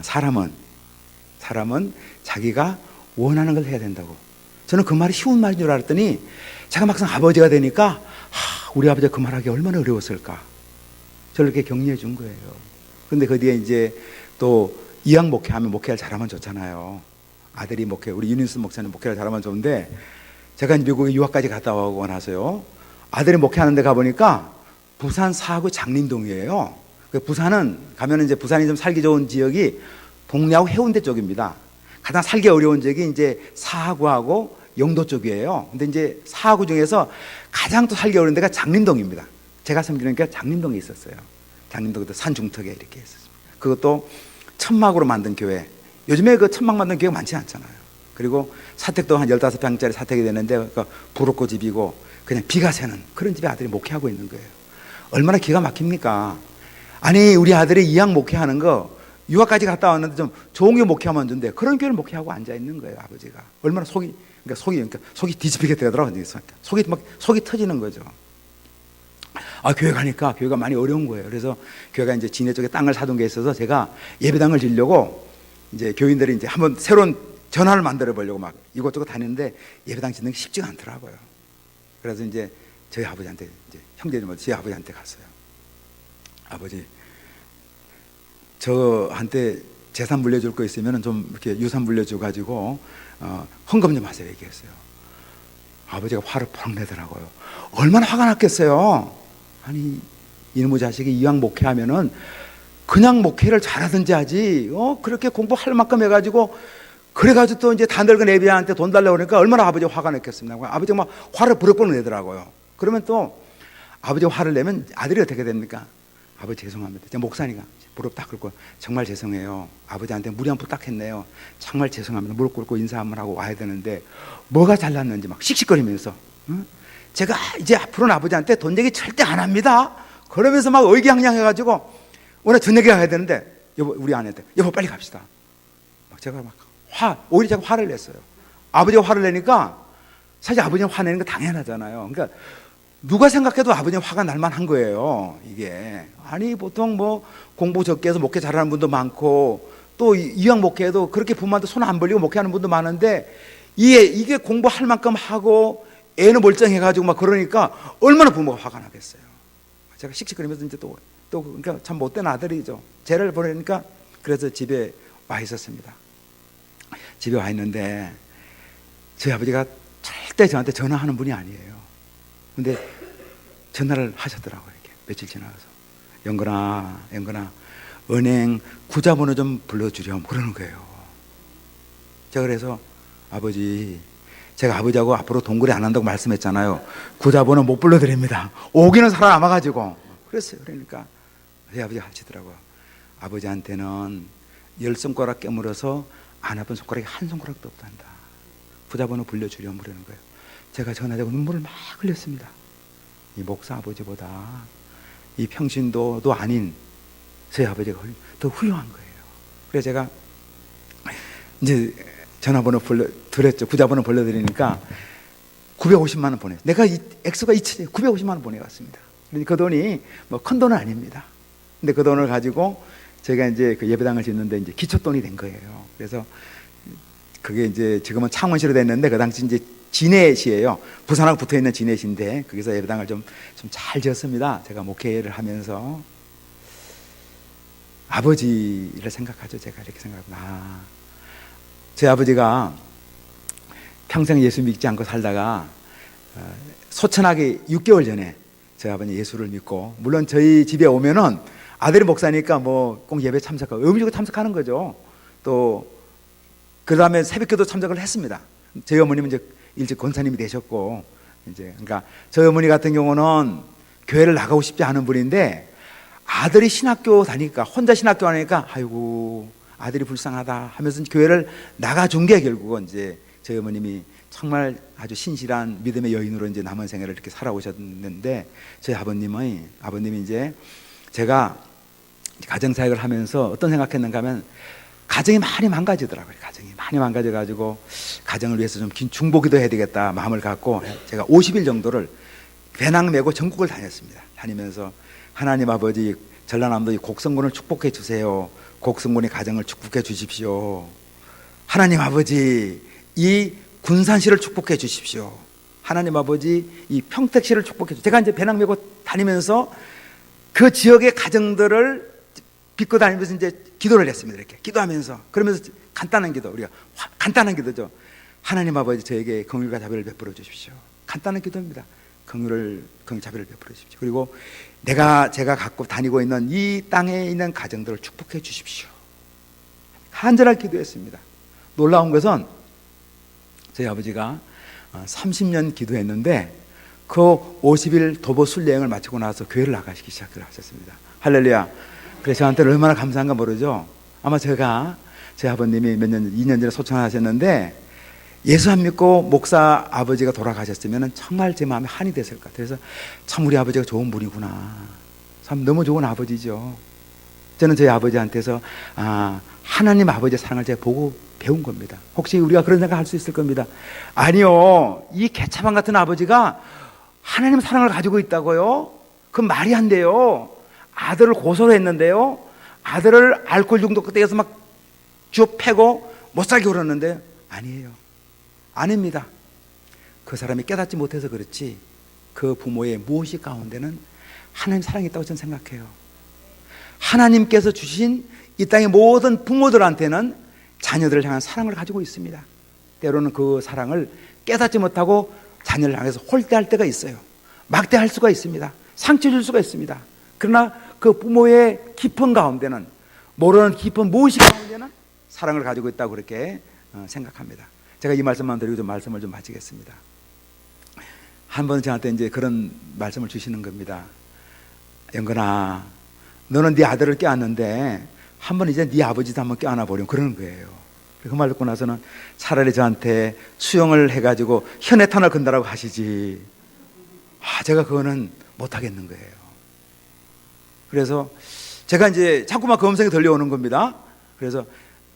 S1: 사람은 자기가 원하는 걸 해야 된다고. 저는 그 말이 쉬운 말인 줄 알았더니 제가 막상 아버지가 되니까 우리 아버지가 그 말하기 얼마나 어려웠을까. 저를 이렇게 격려해 준 거예요. 그런데 그 뒤에 이제 또 이왕 목회하면 목회를 잘하면 좋잖아요. 아들이 목회, 우리 윤인수 목사님 목회를 잘하면 좋은데 제가 미국에 유학까지 갔다 오고 나서요. 아들이 목회하는 데 가보니까 부산 사하구 장림동이에요. 부산은 가면은 이제 부산이 좀 살기 좋은 지역이 동래하고 해운대 쪽입니다. 가장 살기 어려운 지역이 이제 사하구하고 영도 쪽이에요. 근데 이제 사하구 중에서 가장 또 살기 어려운 데가 장림동입니다. 제가 섬기니까 장림동에 있었어요. 장림동도 산 중턱에 이렇게 있었습니다. 그것도 천막으로 만든 교회. 요즘에 그 천막 만든 교회가 많지 않잖아요. 그리고 사택도 한 15평짜리 사택이 되는데 부록고 집이고 그냥 비가 새는 그런 집에 아들이 목회하고 있는 거예요. 얼마나 기가 막힙니까? 아니 우리 아들이 이왕 목회하는 거 유학까지 갔다 왔는데 좀 좋은 교 목회하면 좋은데 그런 교회를 목회하고 앉아 있는 거예요. 아버지가 얼마나 속이 뒤집히게 되더라고요. 속이 터지는 거죠. 교회 가니까 교회가 많이 어려운 거예요. 그래서 교회가 이제 진해 쪽에 땅을 사둔 게 있어서 제가 예배당을 지려고 이제 교인들이 이제 한번 새로운 전환을 만들어 보려고 막 이곳저곳 다니는데 예배당 짓는 게 쉽지가 않더라고요. 그래서 이제 저희 아버지한테 이제 형제님은 저희 아버지한테 갔어요. 아버지, 저한테 재산 물려줄 거 있으면 좀 이렇게 유산 물려줘 가지고 헌금 좀 하세요 얘기했어요. 아버지가 화를 펑 내더라고요. 얼마나 화가 났겠어요. 아니 이놈의 자식이 이왕 목회하면은 그냥 목회를 잘하든지 하지 그렇게 공부할 만큼 해가지고 그래가지고 또 이제 다 늙은 애비한테 돈 달라고 그러니까 얼마나 아버지가 화가 났겠습니까. 아버지가 막 화를 부럭부럭 내더라고요. 그러면 또 아버지가 화를 내면 아들이 어떻게 됩니까? 아버지 죄송합니다. 제가 목사니까 무릎 딱 꿇고 정말 죄송해요. 아버지한테 무리 한 푼 딱 했네요. 정말 죄송합니다. 무릎 꿇고 인사 한번 하고 와야 되는데 뭐가 잘났는지 막 씩씩거리면서 제가 이제 앞으로는 아버지한테 돈 얘기 절대 안 합니다. 그러면서 막 의기양양해가지고 오늘 저녁에 가야 되는데 여보 우리 아내한테 여보 빨리 갑시다. 막 제가 막 오히려 제가 화를 냈어요. 아버지가 화를 내니까 사실 아버지는 화내는 거 당연하잖아요. 그러니까 누가 생각해도 아버지는 화가 날 만한 거예요. 이게 아니 보통 뭐 공부 적게 해서 목회 잘하는 분도 많고 또 이왕 목회해도 그렇게 부모한테 손 안 벌리고 목회하는 분도 많은데 이게 공부할 만큼 하고 애는 멀쩡해가지고 막 그러니까 얼마나 부모가 화가 나겠어요. 제가 씩씩거리면서 이제 또 그러니까 참 못된 아들이죠. 쟤를 보내니까 그래서 집에 와 있었습니다. 집에 와 있는데 저희 아버지가 절대 저한테 전화하는 분이 아니에요. 근데 전화를 하셨더라고요. 이렇게 며칠 지나서 영건아 은행 구자번호 좀 불러주렴 그러는 거예요. 제가 그래서 아버지, 제가 아버지하고 앞으로 동거래 안 한다고 말씀했잖아요. 구자번호 못 불러드립니다. 오기는 살아남아가지고 그랬어요. 그러니까 저희 아버지가 하시더라고요. 아버지한테는 10손가락 깨물어서 안 아픈 손가락이 한 손가락도 없단다. 구자번호 불려주렴 그러는 거예요. 제가 전화되고 눈물을 막 흘렸습니다. 이 목사 아버지보다 이 평신도도 아닌 저희 아버지가 더 훌륭한 거예요. 그래서 제가 이제 전화번호 드렸죠. 구자번호 불러드리니까 950만 원 보내. 내가 액수가 950만 원 보내왔습니다. 그 돈이 뭐 큰 돈은 아닙니다. 근데 그 돈을 가지고 제가 이제 그 예배당을 짓는데 이제 기초돈이 된 거예요. 그래서 그게 이제 지금은 창원시로 됐는데 그 당시 이제 진해시예요. 부산하고 붙어 있는 진해시인데 거기서 예배당을 좀 잘 지었습니다. 제가 목회를 하면서 아버지를 생각하죠. 제가 이렇게 생각합니다. 제 아버지가 평생 예수 믿지 않고 살다가 소천하기 6개월 전에 저희 아버지 예수를 믿고, 물론 저희 집에 오면은 아들이 목사니까 뭐 꼭 예배 참석하고 의무적으로 참석하는 거죠. 또 그 다음에 새벽기도 참석을 했습니다. 저희 어머님은 이제 일찍 권사님이 되셨고, 이제 그러니까 저희 어머니 같은 경우는 교회를 나가고 싶지 않은 분인데 아들이 신학교 다니니까, 혼자 신학교 다니니까 아이고 아들이 불쌍하다 하면서 교회를 나가준 게 결국은 이제 저희 어머님이 정말 아주 신실한 믿음의 여인으로 이제 남은 생애를 이렇게 살아오셨는데, 저희 아버님이 이제 제가 가정사역을 하면서 어떤 생각했는가 하면 가정이 많이 망가지더라고요. 가정이 많이 망가져가지고 가정을 위해서 좀 중보기도 해야 되겠다 마음을 갖고 제가 50일 정도를 배낭 메고 전국을 다녔습니다. 다니면서 하나님 아버지, 전라남도 이 곡성군을 축복해 주세요. 곡성군의 가정을 축복해 주십시오. 하나님 아버지, 이 군산시를 축복해 주십시오. 하나님 아버지, 이 평택시를 축복해 주십시오. 제가 이제 배낭 메고 다니면서 그 지역의 가정들을 빚고 다니면서 이제 기도를 했습니다. 이렇게 기도하면서, 그러면서 간단한 기도, 우리가 간단한 기도죠. 하나님 아버지, 저에게 긍휼과 자비를 베풀어 주십시오. 간단한 기도입니다. 긍휼 자비를 베풀어 주십시오. 그리고 제가 갖고 다니고 있는 이 땅에 있는 가정들을 축복해 주십시오. 간절하게 기도했습니다. 놀라운 것은 저희 아버지가 30년 기도했는데 그 50일 도보 순례행을 마치고 나서 교회를 나가시기 시작하셨습니다. 할렐루야. 그래서 저한테 얼마나 감사한가 모르죠. 아마 제가 제 아버님이 2년 전에 소천하셨는데 예수 안 믿고 목사 아버지가 돌아가셨으면 정말 제 마음에 한이 됐을 것 같아요. 그래서 참 우리 아버지가 좋은 분이구나. 참 너무 좋은 아버지죠. 저는 저희 아버지한테서 하나님 아버지의 사랑을 제가 보고 배운 겁니다. 혹시 우리가 그런 생각 할 수 있을 겁니다. 아니요, 이 개차반 같은 아버지가 하나님 사랑을 가지고 있다고요? 그건 말이 안 돼요. 아들을 고소를 했는데요, 아들을 알코올 중독 그때에서 막 쭉 패고 못 살게 울었는데 아니에요. 아닙니다. 그 사람이 깨닫지 못해서 그렇지 그 부모의 무엇이 가운데는 하나님 사랑이 있다고 저는 생각해요. 하나님께서 주신 이 땅의 모든 부모들한테는 자녀들을 향한 사랑을 가지고 있습니다. 때로는 그 사랑을 깨닫지 못하고 자녀를 향해서 홀대할 때가 있어요. 막대할 수가 있습니다. 상처 줄 수가 있습니다. 그러나 그 부모의 깊은 가운데는, 모르는 깊은 무엇이 가운데는 사랑을 가지고 있다고 그렇게 생각합니다. 제가 이 말씀만 드리고 좀 말씀을 좀 마치겠습니다. 한 번 저한테 이제 그런 말씀을 주시는 겁니다. 영건아, 너는 네 아들을 껴안는데 한번 이제 네 아버지도 한번 껴안아 보렴 그러는 거예요. 그 말 듣고 나서는 차라리 저한테 수영을 해가지고 현해탄을 건다라고 하시지, 제가 그거는 못 하겠는 거예요. 그래서 제가 이제 자꾸만 그 음성이 들려오는 겁니다. 그래서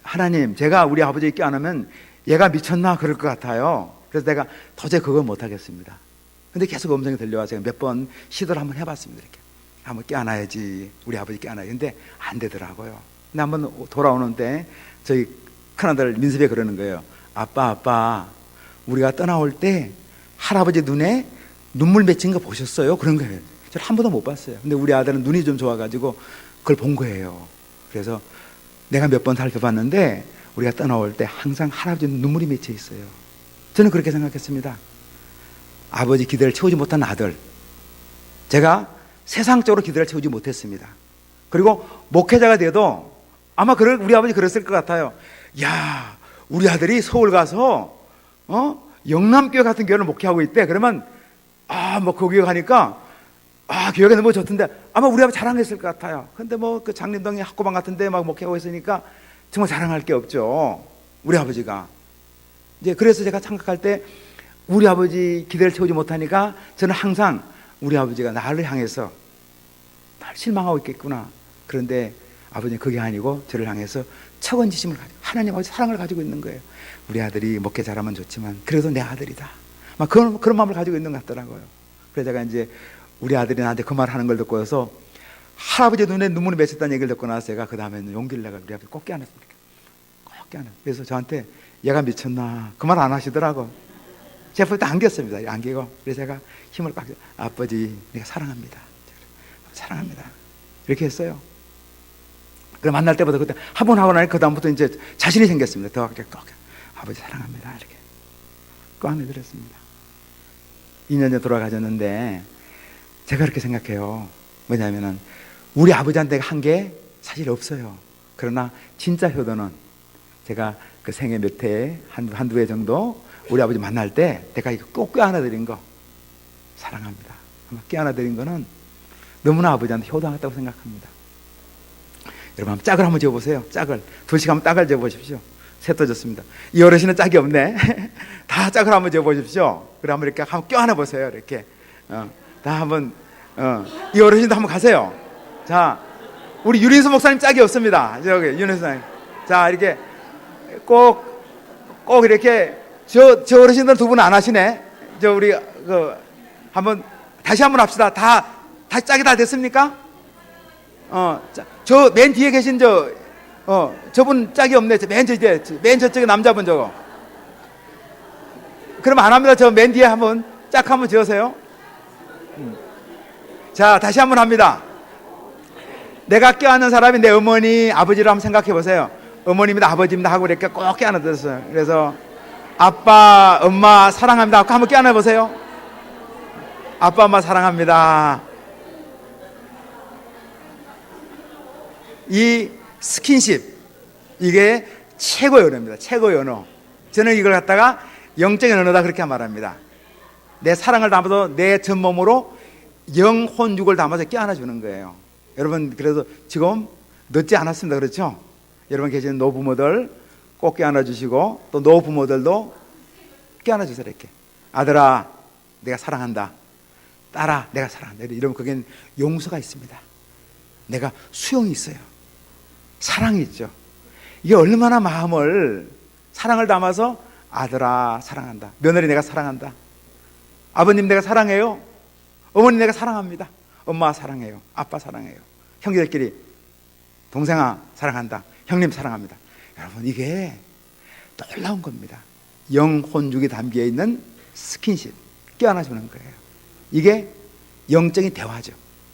S1: 하나님, 제가 우리 아버지를 껴안으면 얘가 미쳤나 그럴 것 같아요. 그래서 내가 도저히 그걸 못 하겠습니다. 근데 계속 음성이 들려와서 제가 몇 번 시도를 한번 해봤습니다. 이렇게 한번 껴안아야지, 우리 아버지 껴안아야지. 근데 안 되더라고요. 근데 한번 돌아오는데 저희 큰아들 민섭이 그러는 거예요. 아빠, 우리가 떠나올 때 할아버지 눈에 눈물 맺힌 거 보셨어요? 그런 거예요. 저는 한 번도 못 봤어요. 근데 우리 아들은 눈이 좀 좋아가지고 그걸 본 거예요. 그래서 내가 몇 번 살펴봤는데 우리가 떠나올 때 항상 할아버지 눈물이 맺혀 있어요. 저는 그렇게 생각했습니다. 아버지 기대를 채우지 못한 아들, 제가 세상적으로 기대를 채우지 못했습니다. 그리고 목회자가 돼도 아마 우리 아버지 그랬을 것 같아요. 야, 우리 아들이 서울 가서 영남교회 같은 교회를 목회하고 있대. 그러면 뭐 그 교회 가니까 교회가 너무 좋던데 아마 우리 아버지 자랑했을 것 같아요. 근데 뭐 그 장림동에 학고방 같은데 막 목회하고 있으니까 정말 자랑할 게 없죠. 우리 아버지가. 이제 그래서 제가 생각할 때 우리 아버지 기대를 채우지 못하니까 저는 항상 우리 아버지가 나를 향해서 날 실망하고 있겠구나. 그런데 아버지는 그게 아니고 저를 향해서 척언지심을 가지고 하나님 아버지 사랑을 가지고 있는 거예요. 우리 아들이 목회 잘하면 좋지만 그래도 내 아들이다. 막 그런 마음을 가지고 있는 것 같더라고요. 그래서 제가 이제 우리 아들이 나한테 그 말 하는 걸 듣고서 할아버지 눈에 눈물이 맺혔다는 얘기를 듣고 나서 제가 그 다음에는 용기를 내가 우리 아버지 꼭 껴안았습니다. 꼭 껴안았어요. 그래서 저한테 얘가 미쳤나 그 말 안 하시더라고. 제가 볼때 안겼습니다. 안기고 그래서 제가 힘을 꽉 아버지 내가 사랑합니다. 사랑합니다. 이렇게 했어요. 그럼 만날 때부터 그때 한 번 하고 나니까 그 다음부터 이제 자신이 생겼습니다. 더 아버지 사랑합니다. 이렇게 꽝을 들었습니다. 2년 전에 돌아가셨는데 제가 그렇게 생각해요. 뭐냐면은 우리 아버지한테 한 게 사실 없어요. 그러나 진짜 효도는 제가 그 생애 몇 해, 한두 해 정도 우리 아버지 만날 때 내가 이거 꼭 껴안아드린 거 사랑합니다. 아마 껴안아드린 거는 너무나 아버지한테 효도하겠다고 생각합니다. 여러분 한번 짝을 한번 지어보세요. 짝을 2시간 한번 짝을 지어보십시오. 셋도 좋습니다. 이 어르신은 짝이 없네. 다 짝을 한번 지어보십시오. 그래 한번 이렇게 한번 껴안아보세요. 이렇게 다 한번 이 어르신도 한번 가세요. 자, 우리 유린수 목사님 짝이 없습니다. 저기 유린수 목사님. 자, 이렇게 꼭 이렇게 저 어르신들 두 분 안 하시네. 우리 한번 다시 한번 합시다. 다 짝이 다 됐습니까? 저 맨 뒤에 계신 저분 짝이 없네. 맨 저쪽에 남자분 저거. 그럼 안 합니다. 저 맨 뒤에 한번 짝 한번 지으세요. 자, 다시 한번 합니다. 내가 껴안는 사람이 내 어머니, 아버지를 한번 생각해 보세요. 어머님이다, 아버지입니다 하고 이렇게 꼭 껴안아드렸어요. 그래서 아빠, 엄마 사랑합니다 하고 한번 껴안아 보세요. 아빠, 엄마 사랑합니다. 이 스킨십, 이게 최고의 언어입니다. 최고의 언어. 저는 이걸 갖다가 영적인 언어다 그렇게 말합니다. 내 사랑을 담아서 내 전몸으로 영혼육을 담아서 껴안아주는 거예요. 여러분, 그래서 지금 늦지 않았습니다. 그렇죠? 여러분 계시는 노부모들 꼭 껴안아주시고 또 노부모들도 껴안아주세요. 이렇게 아들아 내가 사랑한다, 딸아 내가 사랑한다. 이러면 그게 용서가 있습니다. 내가 수용이 있어요. 사랑이 있죠. 이게 얼마나 마음을 사랑을 담아서 아들아 사랑한다, 며느리 내가 사랑한다, 아버님 내가 사랑해요, 어머니 내가 사랑합니다, 엄마 사랑해요, 아빠 사랑해요, 형제들끼리 동생아 사랑한다, 형님 사랑합니다. 여러분 이게 놀라운 겁니다. 영혼육이 담겨있는 스킨십, 껴안아주는 거예요. 이게 영적인 대화죠.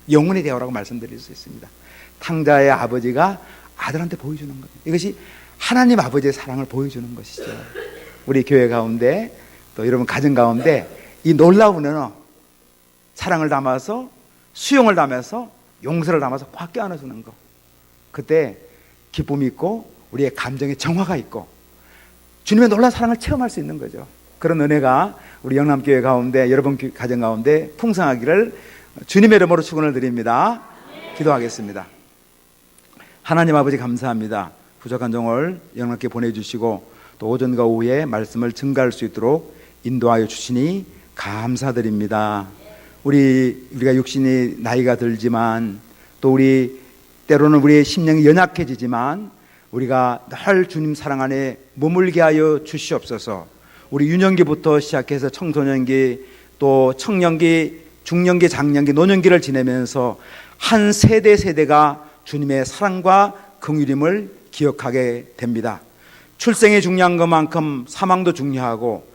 S1: 영혼의 대화라고 말씀드릴 수 있습니다. 탕자의 아버지가 아들한테 보여주는 겁니다. 이것이 하나님 아버지의 사랑을 보여주는 것이죠. 우리 교회 가운데 또 여러분 가정 가운데 이 놀라운 언어, 사랑을 담아서 수용을 담아서 용서를 담아서 꽉 껴안아주는 거, 그때 기쁨이 있고 우리의 감정의 정화가 있고 주님의 놀라운 사랑을 체험할 수 있는 거죠. 그런 은혜가 우리 영남교회 가운데 여러분 가정 가운데 풍성하기를 주님의 이름으로 축원을 드립니다. 기도하겠습니다. 하나님 아버지 감사합니다. 부족한 종을 영남교회 보내주시고 또 오전과 오후에 말씀을 증가할 수 있도록 인도하여 주시니 감사드립니다. 우리가 육신이 나이가 들지만 또 때로는 우리의 심령이 연약해지지만 우리가 늘 주님 사랑 안에 머물게 하여 주시옵소서. 우리 유년기부터 시작해서 청소년기 또 청년기, 중년기, 장년기, 노년기를 지내면서 한 세대가 주님의 사랑과 긍휼임을 기억하게 됩니다. 출생이 중요한 것만큼 사망도 중요하고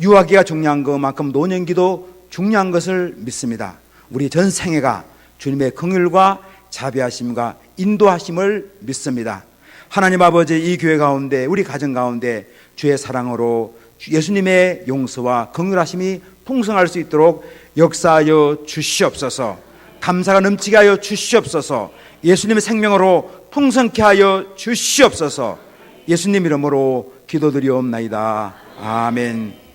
S1: 유아기가 중요한 것만큼 노년기도 중요한 것을 믿습니다. 우리 전 생애가 주님의 긍휼과 자비하심과 인도하심을 믿습니다. 하나님 아버지, 이 교회 가운데 우리 가정 가운데 주의 사랑으로 예수님의 용서와 긍휼하심이 풍성할 수 있도록 역사하여 주시옵소서. 감사가 넘치게 하여 주시옵소서. 예수님의 생명으로 풍성케 하여 주시옵소서. 예수님 이름으로 기도드리옵나이다. 아멘.